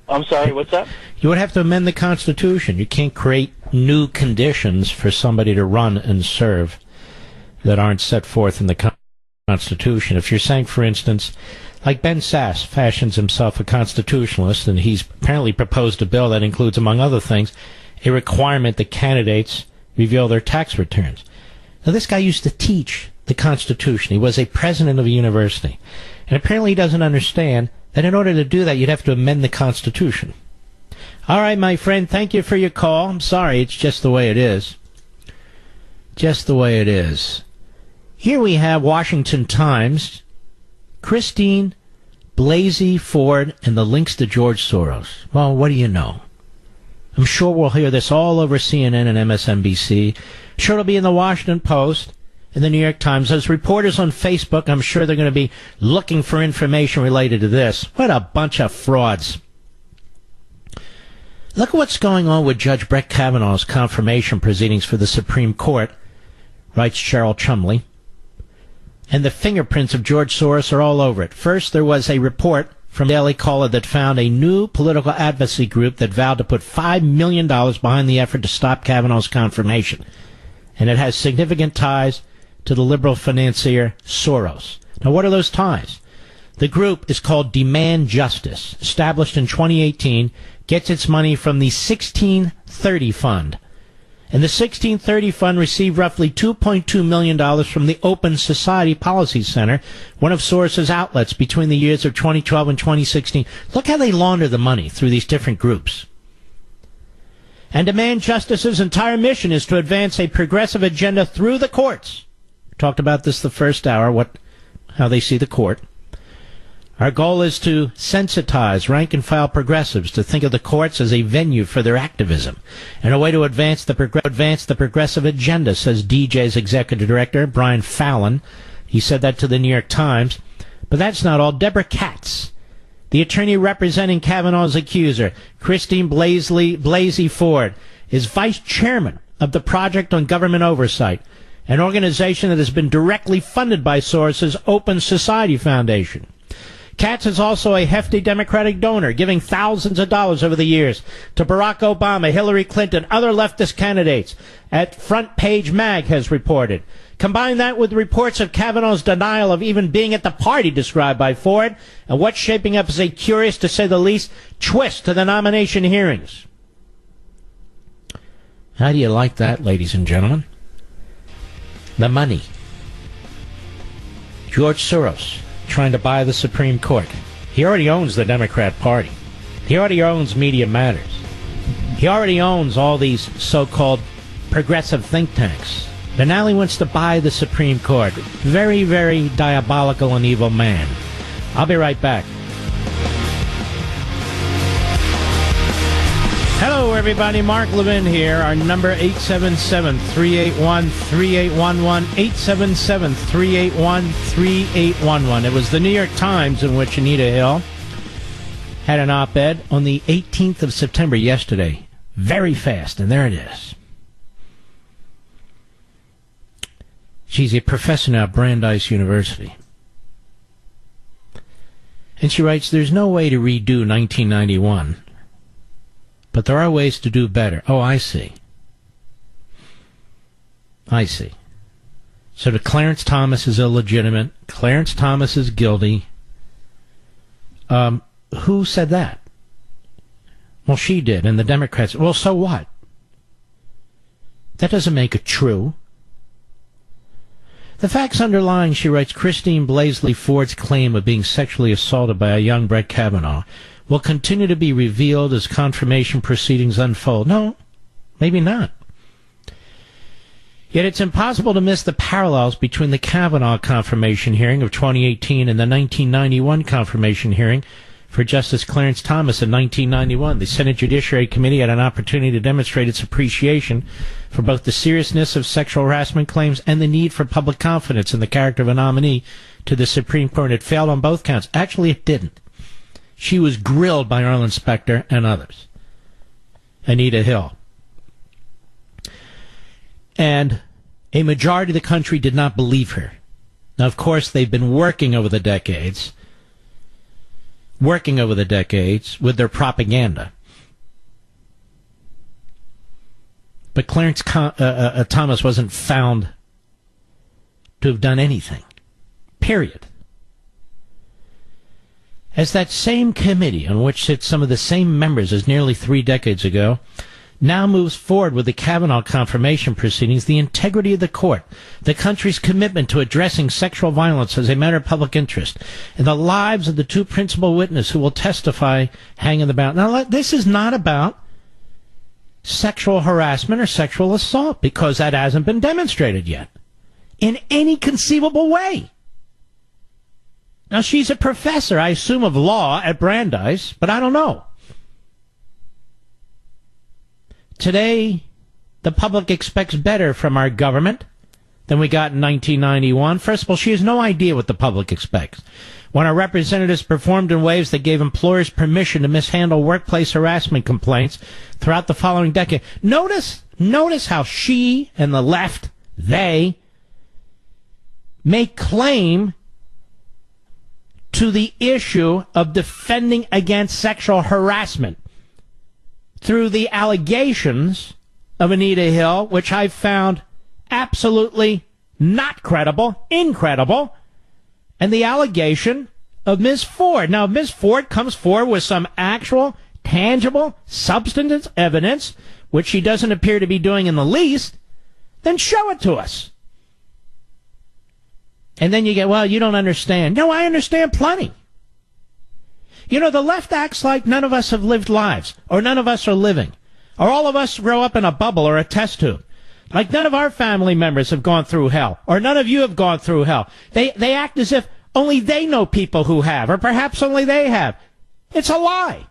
I'm sorry, what's that? You would have to amend the Constitution. You can't create new conditions for somebody to run and serve that aren't set forth in the Constitution. If you're saying, for instance, like Ben Sass fashions himself a constitutionalist, and he's apparently proposed a bill that includes, among other things, a requirement that candidates reveal their tax returns. Now, this guy used to teach the Constitution. He was a president of a university. And apparently he doesn't understand that in order to do that, you'd have to amend the Constitution. All right, my friend, thank you for your call. I'm sorry, it's just the way it is. Just the way it is. Here we have Washington Times, Christine Blasey Ford, and the links to George Soros. Well, what do you know? I'm sure we'll hear this all over CNN and MSNBC. Sure, it'll be in the Washington Post and the New York Times. Those reporters on Facebook, I'm sure they're going to be looking for information related to this. What a bunch of frauds. Look at what's going on with Judge Brett Kavanaugh's confirmation proceedings for the Supreme Court, writes Cheryl Chumley. And the fingerprints of George Soros are all over it. First, there was a report from Daily Caller that found a new political advocacy group that vowed to put $5 million behind the effort to stop Kavanaugh's confirmation. And it has significant ties to the liberal financier Soros. Now, what are those ties? The group is called Demand Justice, established in 2018, gets its money from the 1630 Fund. And the 1630 Fund received roughly $2.2 million from the Open Society Policy Center, one of Soros's outlets between the years of 2012 and 2016. Look how they launder the money through these different groups. And Demand Justice's entire mission is to advance a progressive agenda through the courts. We talked about this the first hour, how they see the court. Our goal is to sensitize rank-and-file progressives to think of the courts as a venue for their activism and a way to advance the progressive agenda, says DJ's executive director, Brian Fallon. He said that to the New York Times. But that's not all. Deborah Katz, the attorney representing Kavanaugh's accuser, Christine Blasey Ford, is vice chairman of the Project on Government Oversight, an organization that has been directly funded by Soros's Open Society Foundation. Katz is also a hefty Democratic donor, giving thousands of dollars over the years to Barack Obama, Hillary Clinton, other leftist candidates, at Front Page Mag has reported. Combine that with reports of Kavanaugh's denial of even being at the party described by Ford, and what's shaping up as a curious, to say the least, twist to the nomination hearings. How do you like that, ladies and gentlemen? The money. George Soros trying to buy the Supreme Court. He already owns the Democrat Party. He already owns Media Matters. He already owns all these so-called progressive think tanks. But now he wants to buy the Supreme Court. Very, very diabolical and evil man. I'll be right back. Hello, everybody. Mark Levin here. Our number, 877-381-3811, 877-381-3811. It was the New York Times in which Anita Hill had an op-ed on the 18th of September, yesterday. Very fast, and there it is. She's a professor now at Brandeis University. And she writes, there's no way to redo 1991. But there are ways to do better. Oh, I see. I see. So the Clarence Thomas is illegitimate. Clarence Thomas is guilty. Who said that? Well, she did, and the Democrats. Well, so what? That doesn't make it true. The facts underlying, she writes, Christine Blasey Ford's claim of being sexually assaulted by a young Brett Kavanaugh will continue to be revealed as confirmation proceedings unfold. No, maybe not. Yet it's impossible to miss the parallels between the Kavanaugh confirmation hearing of 2018 and the 1991 confirmation hearing for Justice Clarence Thomas in 1991. The Senate Judiciary Committee had an opportunity to demonstrate its appreciation for both the seriousness of sexual harassment claims and the need for public confidence in the character of a nominee to the Supreme Court. It failed on both counts. Actually, it didn't. She was grilled by Arlen Specter and others. Anita Hill. And a majority of the country did not believe her. Now, of course, they've been working over the decades with their propaganda. But Clarence Thomas wasn't found to have done anything. Period. As that same committee, on which sit some of the same members as nearly 3 decades ago, now moves forward with the Kavanaugh confirmation proceedings, the integrity of the court, the country's commitment to addressing sexual violence as a matter of public interest, and the lives of the 2 principal witnesses who will testify hang in the balance. Now, this is not about sexual harassment or sexual assault, because that hasn't been demonstrated yet in any conceivable way. Now, she's a professor, I assume, of law at Brandeis, but I don't know. Today, the public expects better from our government than we got in 1991. First of all, she has no idea what the public expects. When our representatives performed in ways that gave employers permission to mishandle workplace harassment complaints throughout the following decade. Notice how she and the left, they, make claim to the issue of defending against sexual harassment through the allegations of Anita Hill, which I found absolutely not credible, incredible, and the allegation of Ms. Ford. Now, if Ms. Ford comes forward with some actual, tangible, substantive evidence, which she doesn't appear to be doing in the least, then show it to us. And then you get, well, you don't understand. No, I understand plenty. You know, the left acts like none of us have lived lives, or none of us are living, or all of us grow up in a bubble or a test tube. Like none of our family members have gone through hell, or none of you have gone through hell. They act as if only they know people who have, or perhaps only they have. It's a lie.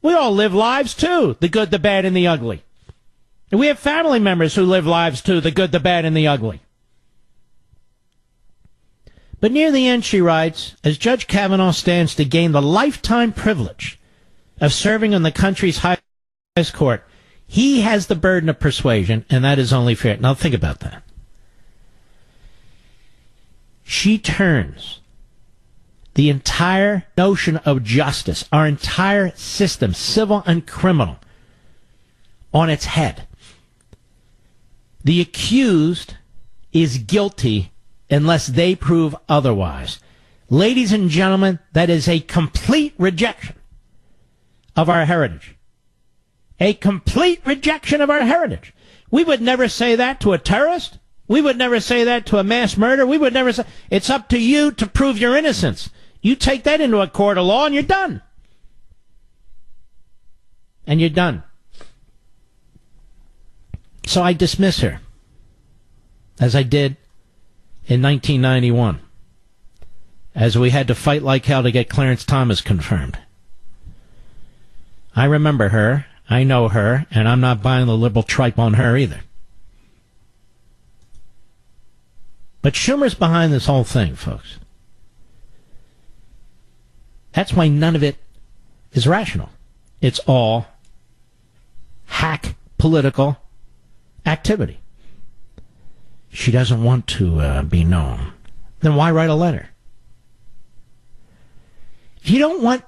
We all live lives too, the good, the bad, and the ugly. And we have family members who live lives too, the good, the bad, and the ugly. But near the end, she writes, as Judge Kavanaugh stands to gain the lifetime privilege of serving on the country's highest court, he has the burden of persuasion, and that is only fair. Now think about that. She turns the entire notion of justice, our entire system, civil and criminal, on its head. The accused is guilty unless they prove otherwise. Ladies and gentlemen, that is a complete rejection of our heritage. A complete rejection of our heritage. We would never say that to a terrorist. We would never say that to a mass murder. We would never say, it's up to you to prove your innocence. You take that into a court of law and you're done. And you're done. So I dismiss her, as I did in 1991, as we had to fight like hell to get Clarence Thomas confirmed. I remember her. I know her, and I'm not buying the liberal tripe on her either. But Schumer's behind this whole thing, folks. That's why none of it is rational. It's all hack political activity. She doesn't want to be known. Then why write a letter? If you don't want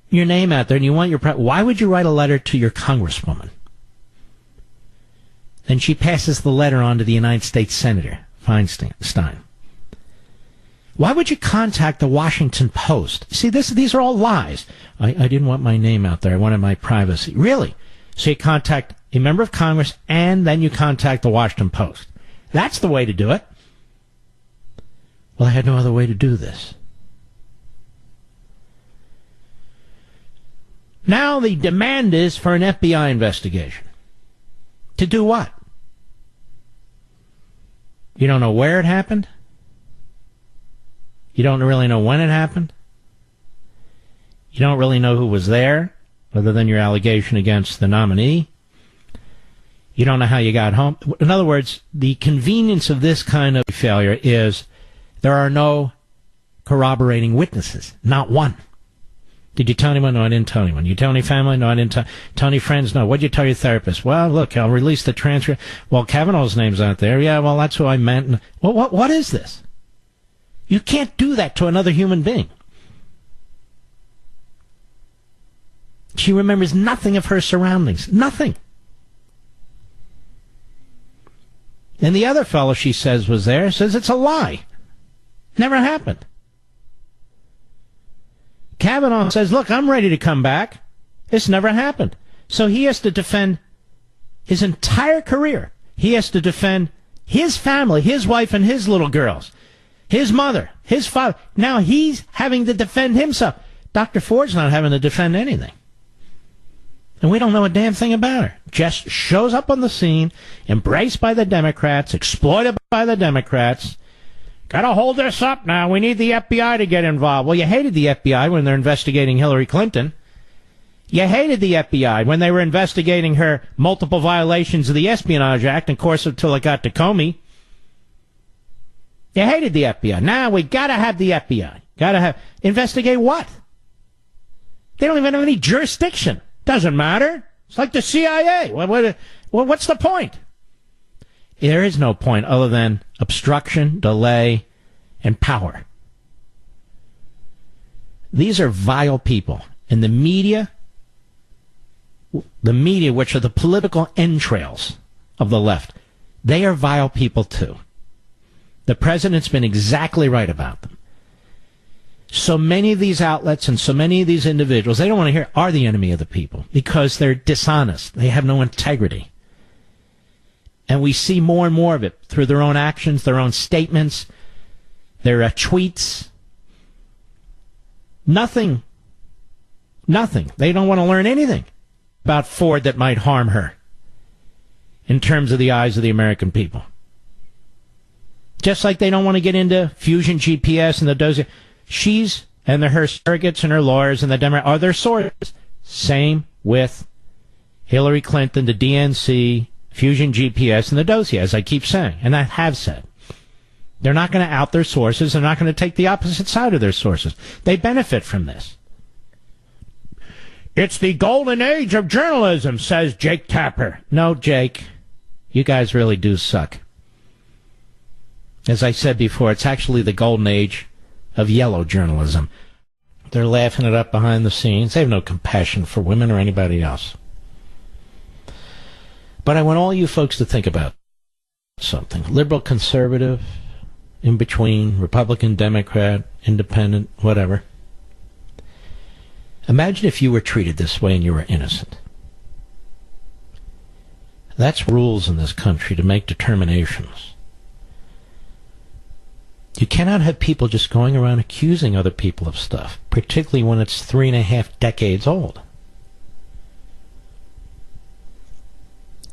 your name out there and you want your why would you write a letter to your congresswoman? Then she passes the letter on to the United States Senator Feinstein. Why would you contact the Washington Post? See, these are all lies. I didn't want my name out there. I wanted my privacy. Really? So you contact a member of Congress and then you contact the Washington Post. That's the way to do it. Well, I had no other way to do this. Now the demand is for an FBI investigation. To do what? You don't know where it happened? You don't really know when it happened? You don't really know who was there, other than your allegation against the nominee? You don't know how you got home? In other words, the convenience of this kind of failure is there are no corroborating witnesses. Not one. Did you tell anyone? No, I didn't tell anyone. You tell any family? No, I didn't tell any friends? No. What did you tell your therapist? Well, look, I'll release the transcript. Well, Kavanaugh's name's out there. Yeah, well, that's who I meant. Well, what is this? You can't do that to another human being. She remembers nothing of her surroundings. Nothing. And the other fellow she says was there says it's a lie. Never happened. Kavanaugh says, look, I'm ready to come back. This never happened. So he has to defend his entire career. He has to defend his family, his wife and his little girls, his mother, his father. Now he's having to defend himself. Dr. Ford's not having to defend anything. And we don't know a damn thing about her. Just shows up on the scene, embraced by the Democrats, exploited by the Democrats. Gotta hold this up now. We need the FBI to get involved. Well, you hated the FBI when they're investigating Hillary Clinton. You hated the FBI when they were investigating her multiple violations of the Espionage Act, of course, until it got to Comey. You hated the FBI. Now we gotta have the FBI. Investigate what? They don't even have any jurisdiction. Doesn't matter. It's like the CIA. What's the point? There is no point other than obstruction, delay, and power. These are vile people. And the media, which are the political entrails of the left, they are vile people too. The president's been exactly right about them. So many of these outlets and so many of these individuals, they don't want to hear, are the enemy of the people because they're dishonest. They have no integrity. And we see more and more of it through their own actions, their own statements, their tweets. Nothing. They don't want to learn anything about Ford that might harm her in terms of the eyes of the American people. Just like they don't want to get into fusion GPS and the dozy. She's and her surrogates and her lawyers and the Democrats are their sources. Same with Hillary Clinton, the DNC, fusion GPS, and the dossier, as I keep saying, and I have said. They're not going to out their sources. They're not going to take the opposite side of their sources. They benefit from this. It's the golden age of journalism, says Jake Tapper. No, Jake, you guys really do suck. As I said before, it's actually the golden age of yellow journalism. They're laughing it up behind the scenes. They have no compassion for women or anybody else. But I want all you folks to think about something. Liberal, conservative, in between, Republican, Democrat, independent, whatever. Imagine if you were treated this way and you were innocent. That's rules in this country to make determinations. You cannot have people just going around accusing other people of stuff, particularly when it's 3.5 decades old.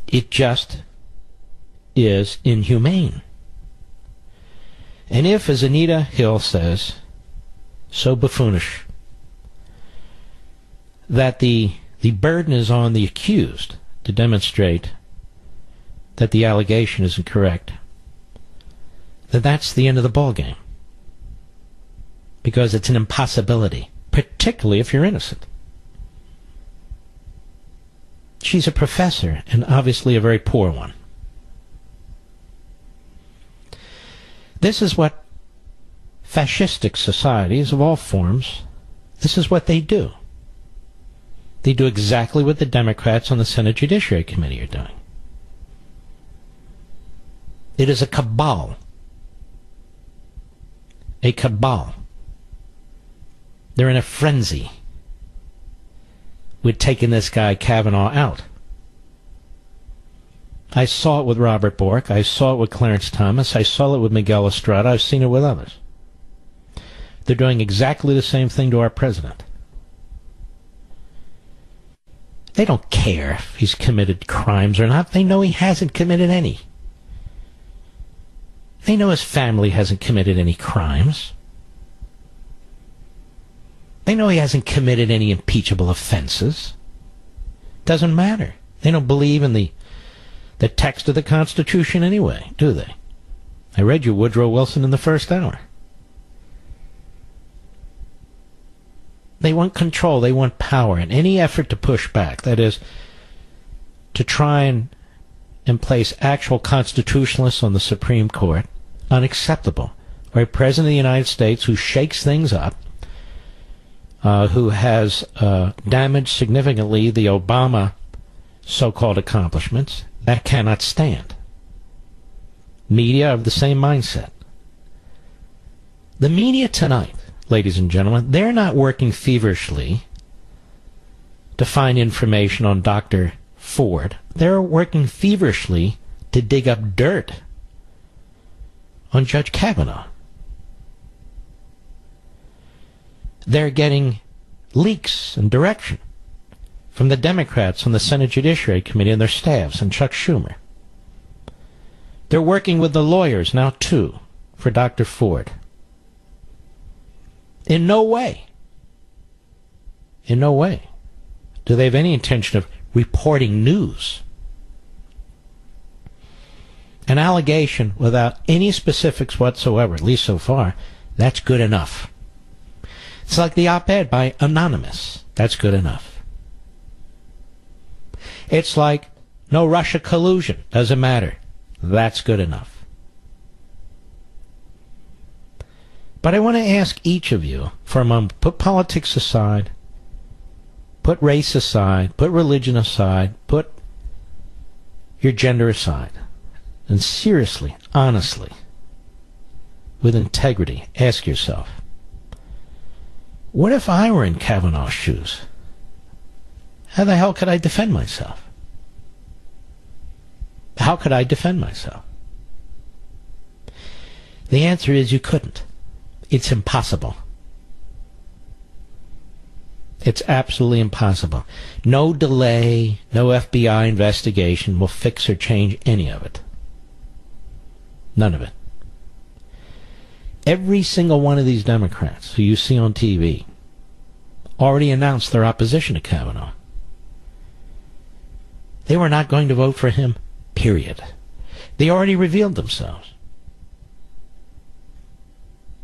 It just is inhumane. And if, as Anita Hill says, so buffoonish, that the burden is on the accused to demonstrate that the allegation isn't correct, then that's the end of the ballgame. Because it's an impossibility, particularly if you're innocent. She's a professor, and obviously a very poor one. This is what fascistic societies of all forms, this is what they do. They do exactly what the Democrats on the Senate Judiciary Committee are doing. It is a cabal. A cabal. They're in a frenzy with taking this guy Kavanaugh out. I saw it with Robert Bork. I saw it with Clarence Thomas. I saw it with Miguel Estrada. I've seen it with others. They're doing exactly the same thing to our president. They don't care if he's committed crimes or not. They know he hasn't committed any. They know his family hasn't committed any crimes. They know he hasn't committed any impeachable offenses. Doesn't matter. They don't believe in the text of the Constitution anyway, do they? I read you Woodrow Wilson in the first hour. They want control. They want power. And any effort to push back, that is, to try and place actual constitutionalists on the Supreme Court, unacceptable. Or a president of the United States who shakes things up, who has damaged significantly the Obama so-called accomplishments, that cannot stand. Media have the same mindset. The media tonight, ladies and gentlemen, they're not working feverishly to find information on Dr. Ford. They're working feverishly to dig up dirt on Judge Kavanaugh. They're getting leaks and direction from the Democrats on the Senate Judiciary Committee and their staffs and Chuck Schumer. They're working with the lawyers now, too, for Dr. Ford. In no way Do they have any intention of reporting news? An allegation without any specifics whatsoever, at least so far, that's good enough. It's like the op-ed by Anonymous. That's good enough. It's like no Russia collusion. Doesn't matter. That's good enough. But I want to ask each of you for a moment, put politics aside, put race aside, put religion aside, put your gender aside, and seriously, honestly, with integrity, ask yourself, what if I were in Kavanaugh's shoes? How the hell could I defend myself? How could I defend myself? The answer is you couldn't. It's impossible. It's absolutely impossible. No delay, no FBI investigation will fix or change any of it. None of it. Every single one of these Democrats who you see on TV already announced their opposition to Kavanaugh. They were not going to vote for him, period. They already revealed themselves.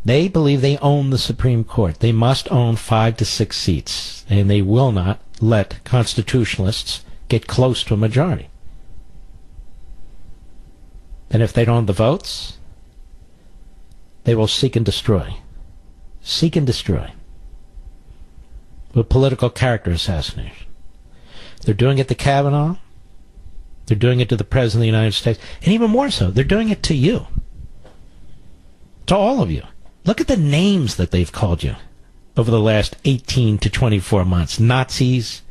They believe they own the Supreme Court. They must own 5 to 6 seats, and they will not let constitutionalists get close to a majority. And if they don't have the votes, they will seek and destroy. Seek and destroy. With political character assassination. They're doing it to Kavanaugh. They're doing it to the President of the United States. And even more so, they're doing it to you. To all of you. Look at the names that they've called you over the last 18 to 24 months. Nazis,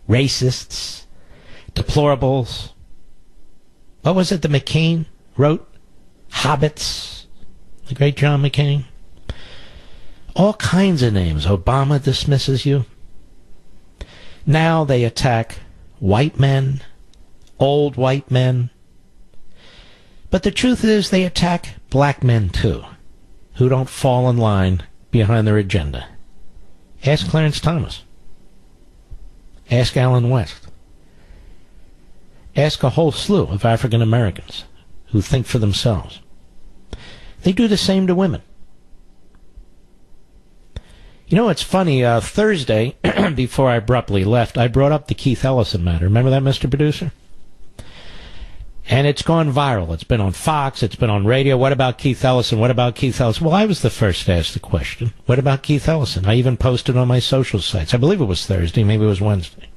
racists, deplorables. What was it that McCain wrote? Hobbits. The great John McCain. All kinds of names. Obama dismisses you. Now they attack white men, old white men. But the truth is they attack black men too, who don't fall in line behind their agenda. Ask Clarence Thomas. Ask Alan West. Ask a whole slew of African Americans who think for themselves. They do the same to women. You know, it's funny, Thursday, before I abruptly left, I brought up the Keith Ellison matter. Remember that, Mr. Producer? And it's gone viral. It's been on Fox. It's been on radio. What about Keith Ellison? What about Keith Ellison? Well, I was the first to ask the question. What about Keith Ellison? I even posted on my social sites. I believe it was Thursday. Maybe it was Wednesday.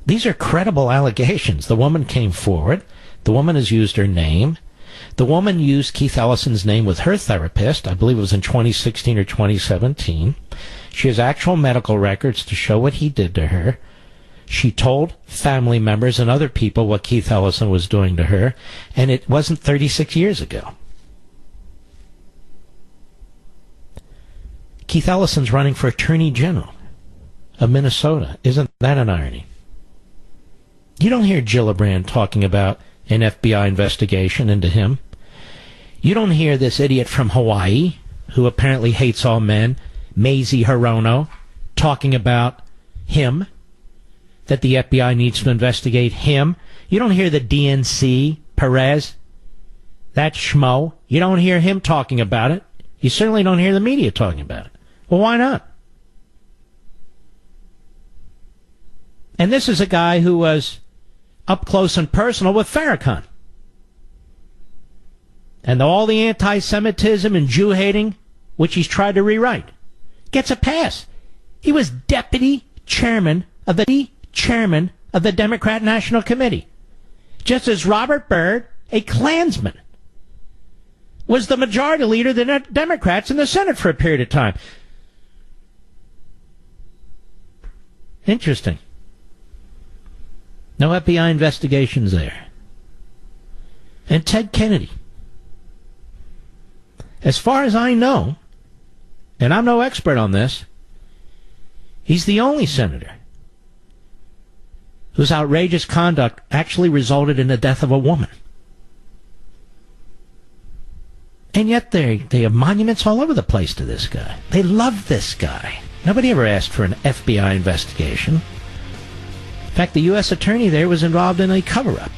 These are credible allegations. The woman came forward. The woman has used her name. The woman used Keith Ellison's name with her therapist. I believe it was in 2016 or 2017. She has actual medical records to show what he did to her. She told family members and other people what Keith Ellison was doing to her, and it wasn't 36 years ago. Keith Ellison's running for Attorney General of Minnesota. Isn't that an irony? You don't hear Gillibrand talking about an FBI investigation into him. You don't hear this idiot from Hawaii, who apparently hates all men, Mazie Hirono, talking about him, that the FBI needs to investigate him. You don't hear the DNC, Perez, that schmo. You don't hear him talking about it. You certainly don't hear the media talking about it. Well, why not? And this is a guy who was up close and personal with Farrakhan. And all the anti-Semitism and Jew-hating, which he's tried to rewrite, gets a pass. He was deputy chairman of the Democrat National Committee. Just as Robert Byrd, a Klansman, was the majority leader of the Democrats in the Senate for a period of time. Interesting. No FBI investigations there. And Ted Kennedy. As far as I know, and I'm no expert on this, he's the only senator whose outrageous conduct actually resulted in the death of a woman. And yet they have monuments all over the place to this guy. They love this guy. Nobody ever asked for an FBI investigation. In fact, the U.S. attorney there was involved in a cover-up.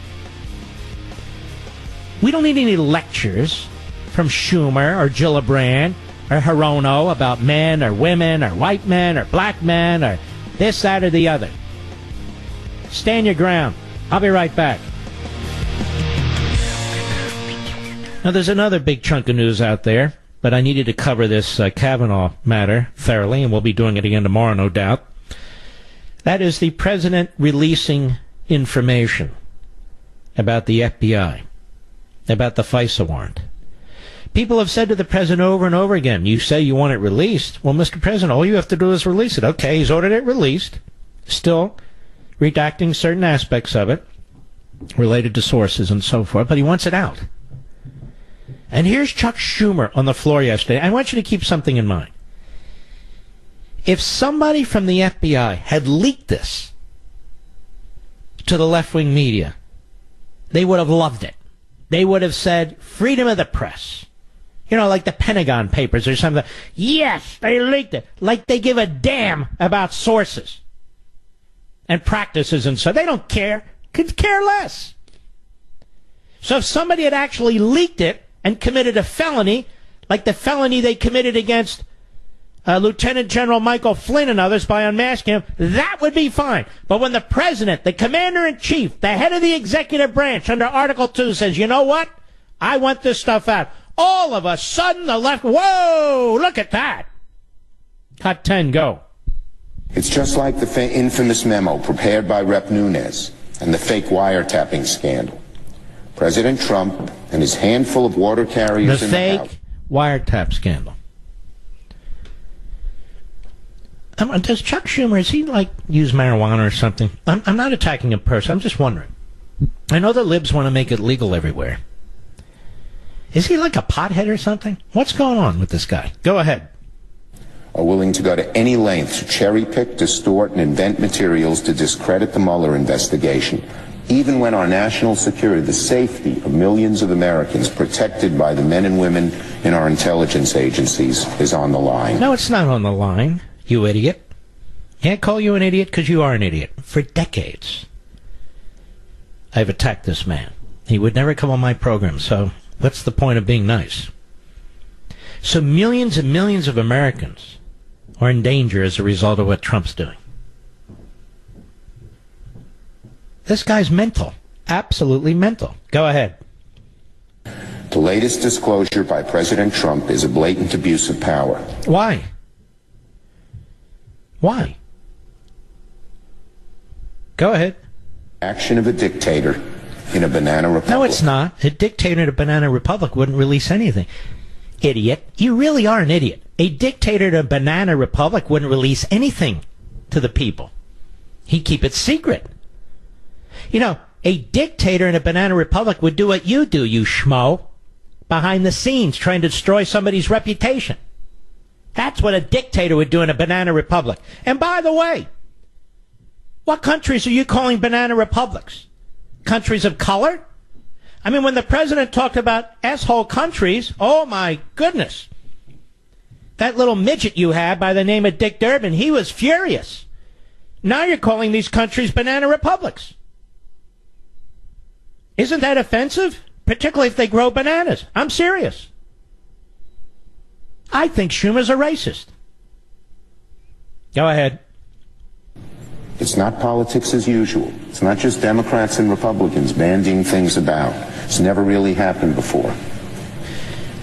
We don't need any lectures from Schumer or Gillibrand or Hirono about men or women or white men or black men or this, that, or the other. Stand your ground. I'll be right back. Now, there's another big chunk of news out there, but I needed to cover this Kavanaugh matter thoroughly, and we'll be doing it again tomorrow, no doubt. That is the president releasing information about the FBI, about the FISA warrant. People have said to the president over and over again, you say you want it released. Well, Mr. President, all you have to do is release it. Okay, he's ordered it released, still redacting certain aspects of it related to sources and so forth, but he wants it out. And here's Chuck Schumer on the floor yesterday. I want you to keep something in mind. If somebody from the FBI had leaked this to the left-wing media, they would have loved it. They would have said, freedom of the press. You know, like the Pentagon Papers or something. Yes, they leaked it. Like they give a damn about sources and practices and so. They don't care. Could care less. So if somebody had actually leaked it and committed a felony, like the felony they committed against Lieutenant General Michael Flynn and others by unmasking him, that would be fine. But when the president, the commander-in-chief, the head of the executive branch under Article 2 says, you know what? I want this stuff out. All of a sudden, the left, whoa, look at that. Cut 10, go. It's just like the infamous memo prepared by Rep. Nunes and the fake wiretapping scandal. President Trump and his handful of water carriers the in the House. fake wiretap scandal. Does Chuck Schumer, is he like use marijuana or something? I'm not attacking a person. I'm just wondering. I know the libs want to make it legal everywhere. Is he like a pothead or something? What's going on with this guy? Go ahead. Are willing to go to any length to cherry-pick, distort, and invent materials to discredit the Mueller investigation, even when our national security, the safety of millions of Americans protected by the men and women in our intelligence agencies, is on the line. No, it's not on the line, you idiot. Can't call you an idiot because you are an idiot. For decades, I've attacked this man. He would never come on my program, so what's the point of being nice? So millions and millions of Americans are in danger as a result of what Trump's doing. This guy's mental. Absolutely mental. Go ahead. The latest disclosure by President Trump is a blatant abuse of power. Why? Why? Go ahead. Action of a dictator in a banana republic. No, it's not. A dictator in a banana republic wouldn't release anything. Idiot. You really are an idiot. A dictator in a banana republic wouldn't release anything to the people. He'd keep it secret. You know, a dictator in a banana republic would do what you do, you schmo. Behind the scenes, trying to destroy somebody's reputation. That's what a dictator would do in a banana republic. And by the way, what countries are you calling banana republics? Countries of color? I mean, when the president talked about S-hole countries, oh my goodness. That little midget you had by the name of Dick Durbin, he was furious. Now you're calling these countries banana republics. Isn't that offensive? Particularly if they grow bananas. I'm serious. I think Schumer's a racist. Go ahead. It's not politics as usual. It's not just Democrats and Republicans bandying things about. It's never really happened before.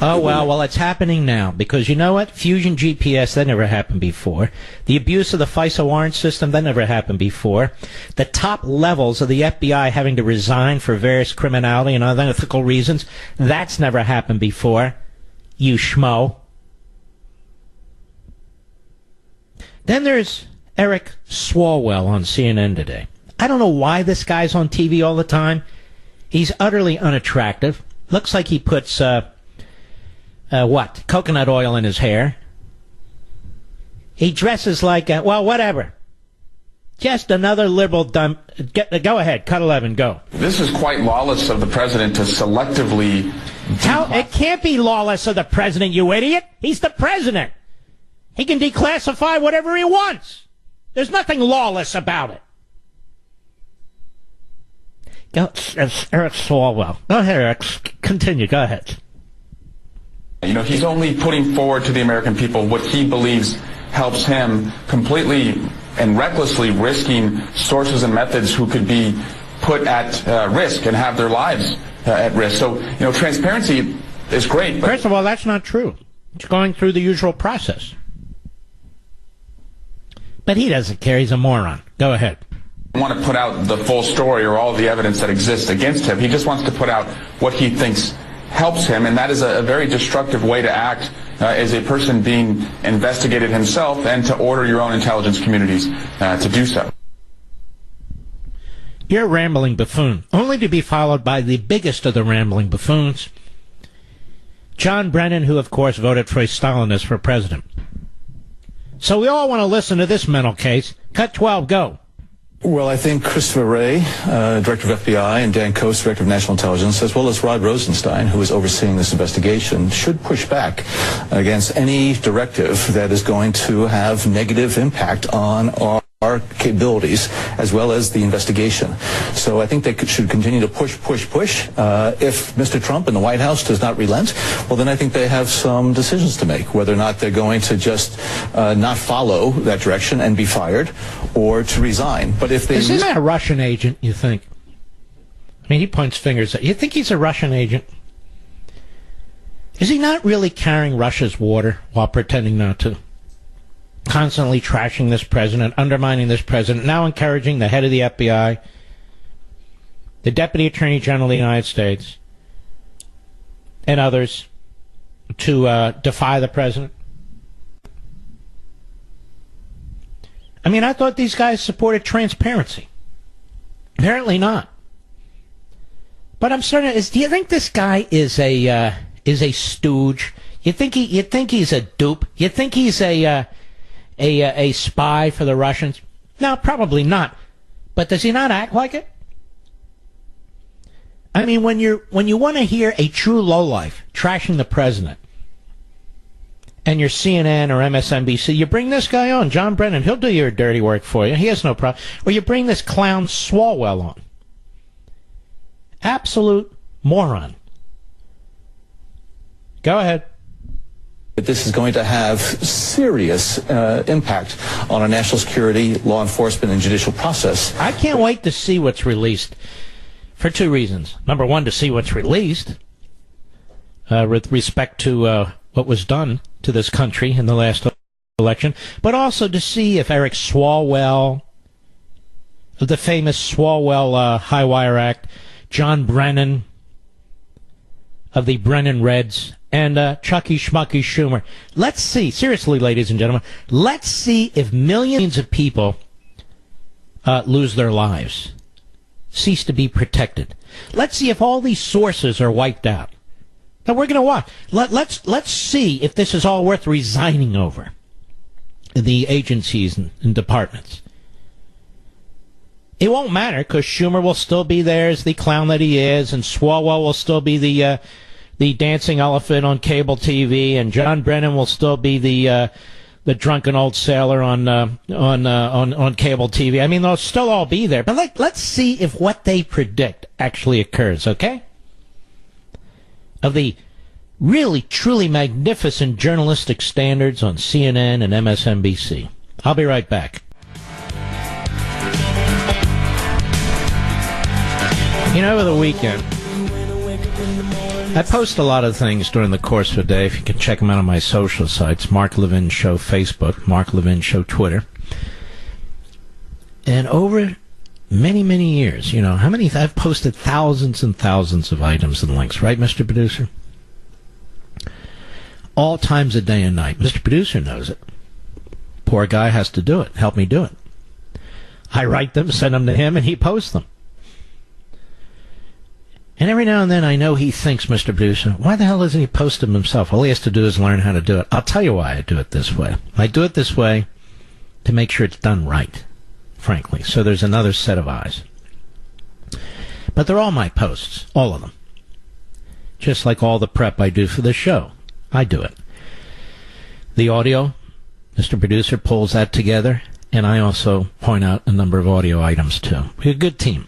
Oh, well, it's happening now. Because you know what? Fusion GPS, that never happened before. The abuse of the FISA warrant system, that never happened before. The top levels of the FBI having to resign for various criminality and unethical reasons, that's never happened before. You schmo. Then there's Eric Swalwell on CNN today. I don't know why this guy's on TV all the time. He's utterly unattractive. Looks like he puts, coconut oil in his hair. He dresses like, well, whatever. Just another liberal dumb. Go ahead, cut 11, go. This is quite lawless of the president to selectively... It can't be lawless of the president, you idiot. He's the president. He can declassify whatever he wants. There's nothing lawless about it. Eric Swalwell. Go ahead, Eric. Continue. Go ahead. You know, he's only putting forward to the American people what he believes helps him, completely and recklessly risking sources and methods who could be put at risk and have their lives at risk. So, you know, transparency is great. But first of all, that's not true. It's going through the usual process. But he doesn't care. He's a moron. Go ahead. Want to put out the full story or all the evidence that exists against him. He just wants to put out what he thinks helps him, and that is a very destructive way to act as a person being investigated himself, and to order your own intelligence communities to do so. You're a rambling buffoon, only to be followed by the biggest of the rambling buffoons, John Brennan, who of course voted for a Stalinist for president. So we all want to listen to this mental case. Cut 12, go. Well, I think Christopher Wray, Director of FBI, and Dan Coates, Director of National Intelligence, as well as Rod Rosenstein, who is overseeing this investigation, should push back against any directive that is going to have negative impact on our capabilities, as well as the investigation. So I think they should continue to push. If Mr. Trump and the White House does not relent, well, then I think they have some decisions to make, whether or not they're going to just not follow that direction and be fired, or to resign. But if they... Is he a Russian agent, you think? I mean, he points fingers at you. Think he's a Russian agent? Is he not really carrying Russia's water while pretending not to? Constantly trashing this president, undermining this president, now encouraging the head of the FBI, the Deputy Attorney General of the United States, and others to defy the president. I mean, I thought these guys supported transparency. Apparently not. But I'm starting to... Do you think this guy is a stooge? You think he's a dupe? You think he's a spy for the Russians? No, probably not. But does he not act like it? I mean, when you want to hear a true lowlife trashing the president, and you're CNN or MSNBC, you bring this guy on, John Brennan. He'll do your dirty work for you. He has no problem. Or you bring this clown Swalwell on. Absolute moron. Go ahead. This is going to have serious impact on our national security, law enforcement, and judicial process. I can't wait to see what's released for two reasons. Number one, to see what's released with respect to what was done to this country in the last election, but also to see if Eric Swalwell, of the famous Swalwell High Wire Act, John Brennan of the Brennan Reds, and Chucky Schmucky Schumer. Let's see, seriously, ladies and gentlemen, let's see if millions of people lose their lives, cease to be protected. Let's see if all these sources are wiped out. Now we're going to watch. Let's see if this is all worth resigning over, the agencies and departments. It won't matter, because Schumer will still be there as the clown that he is, and Swalwell will still be the dancing elephant on cable TV, and John Brennan will still be the drunken old sailor on cable TV. I mean, they'll still all be there. But let's see if what they predict actually occurs, okay? Of the really, truly magnificent journalistic standards on CNN and MSNBC. I'll be right back. You know, over the weekend, I post a lot of things during the course of the day. If you can check them out on my social sites, Mark Levin Show Facebook, Mark Levin Show Twitter. And over many, many years, you know, I've posted thousands and thousands of items and links, right, Mr. Producer? All times of day and night. Mr. Producer knows it. Poor guy has to do it. Help me do it. I write them, send them to him, and he posts them. And every now and then I know he thinks, Mr. Producer, why the hell doesn't he post them himself? All he has to do is learn how to do it. I'll tell you why I do it this way. I do it this way to make sure it's done right, frankly. So there's another set of eyes. But they're all my posts, all of them. Just like all the prep I do for the show. I do it. The audio Mr. Producer pulls that together, and I also point out a number of audio items, too. We're a good team.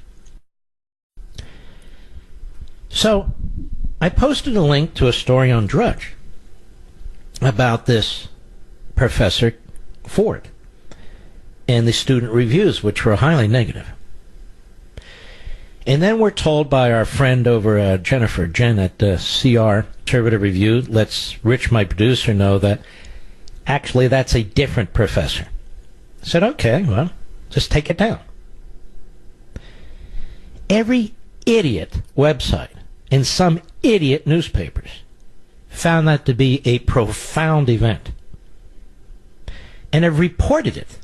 So, I posted a link to a story on Drudge about this Professor Ford and the student reviews, which were highly negative. And then we're told by our friend over Jennifer, Jen at CR, Conservative Review, lets Rich, my producer, know that actually that's a different professor. I said, okay, well, just take it down. Every idiot website and some idiot newspapers found that to be a profound event and have reported it.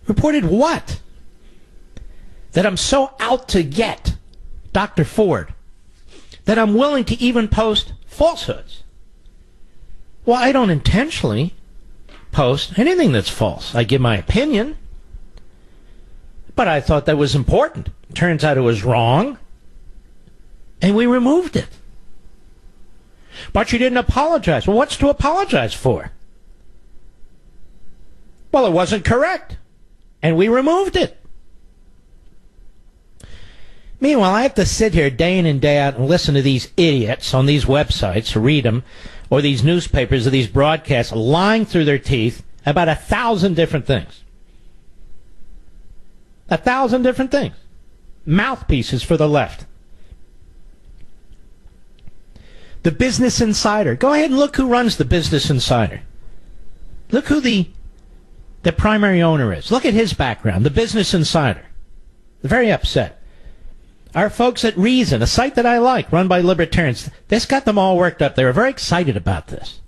Reported what? That I'm so out to get Dr. Ford that I'm willing to even post falsehoods. Well, I don't intentionally post anything that's false. I give my opinion, but I thought that was important. Turns out it was wrong, and we removed it. But you didn't apologize. Well, what's to apologize for? Well, it wasn't correct, and we removed it. Meanwhile, I have to sit here day in and day out and listen to these idiots on these websites, read them, or these newspapers or these broadcasts lying through their teeth about 1,000 different things. 1,000 different things. Mouthpieces for the left. The Business Insider. Go ahead and look who runs the Business Insider. Look who the primary owner is. Look at his background. The Business Insider. They're very upset. Our folks at Reason, a site that I like, run by libertarians, this got them all worked up. They were very excited about this.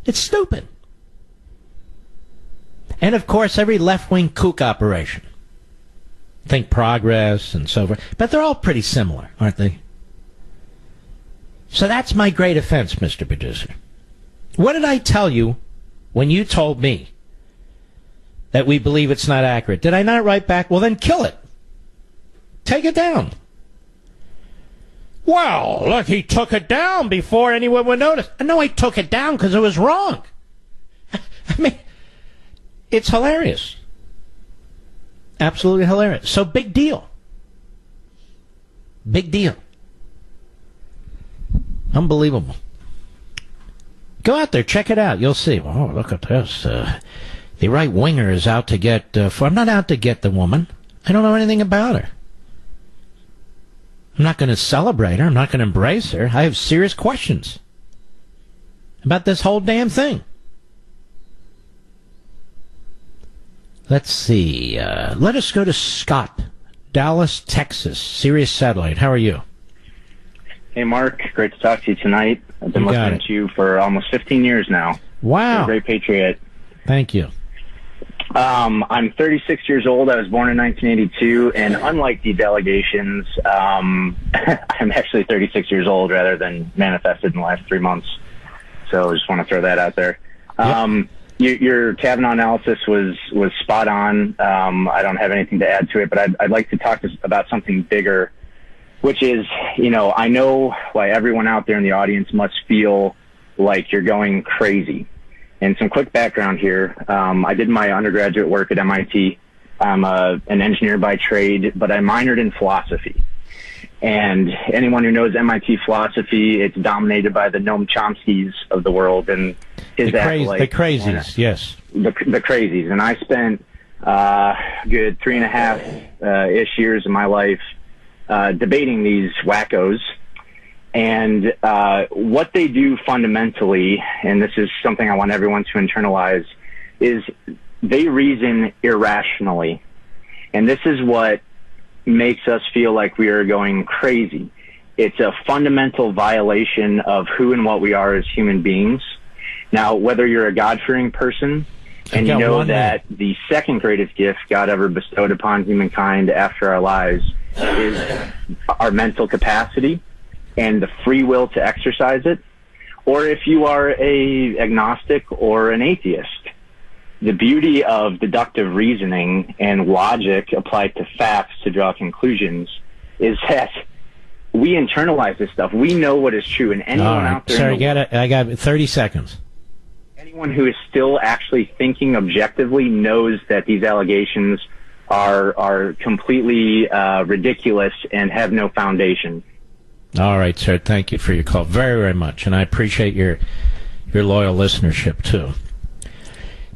It's stupid. And, of course, every left-wing kook operation. Think Progress and so forth. But they're all pretty similar, aren't they? So that's my great offense, Mr. Producer. What did I tell you when you told me that we believe it's not accurate? Did I not write back? Well, then kill it. Take it down. Well, look, he took it down before anyone would notice. No, I took it down because it was wrong. I mean, it's hilarious. Absolutely hilarious. So big deal. Big deal. Unbelievable. Go out there, check it out. You'll see. Oh, look at this. The right winger is out to get... I'm not out to get the woman. I don't know anything about her. I'm not going to celebrate her. I'm not going to embrace her. I have serious questions about this whole damn thing. Let's see. Let us go to Scott, Dallas, Texas, Sirius Satellite. How are you? Hey, Mark. Great to talk to you tonight. I've been listening to you for almost 15 years now. Wow. You're a great patriot. Thank you. I'm 36 years old. I was born in 1982, and unlike the delegations, I'm actually 36 years old rather than manifested in the last 3 months. So I just want to throw that out there. Your Kavanaugh analysis was spot on. I don't have anything to add to it, but I'd like to talk about something bigger, which is, I know why everyone out there in the audience must feel like you're going crazy. And some quick background here. I did my undergraduate work at MIT. I'm an engineer by trade, but I minored in philosophy. And anyone who knows MIT philosophy, it's dominated by the Noam Chomskys of the world and his acolytes. The crazies, yes. The crazies. And I spent good 3.5-ish years of my life debating these wackos. And what they do fundamentally, and this is something I want everyone to internalize, is they reason irrationally. And this is what makes us feel like we are going crazy. It's a fundamental violation of who and what we are as human beings. Now, whether you're a God-fearing person, and you know that the second greatest gift God ever bestowed upon humankind after our lives is our mental capacity and the free will to exercise it, or if you are a agnostic or an atheist. The beauty of deductive reasoning and logic applied to facts to draw conclusions is that we internalize this stuff. We know what is true, and anyone out there... Sorry, I got 30 seconds. Anyone who is still actually thinking objectively knows that these allegations are completely ridiculous and have no foundation. All right, sir. Thank you for your call very, very much, and I appreciate your loyal listenership too.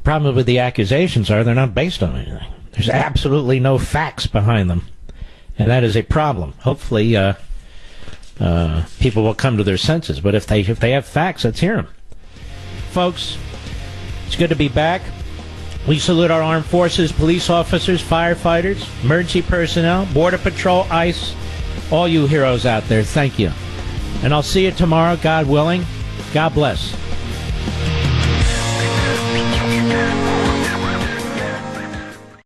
Problem with the accusations are they're not based on anything. There's absolutely no facts behind them, and that is a problem. Hopefully, people will come to their senses. But if they have facts, let's hear them, folks. It's good to be back. We salute our armed forces, police officers, firefighters, emergency personnel, Border Patrol, ICE, all you heroes out there. Thank you. And I'll see you tomorrow, God willing. God bless.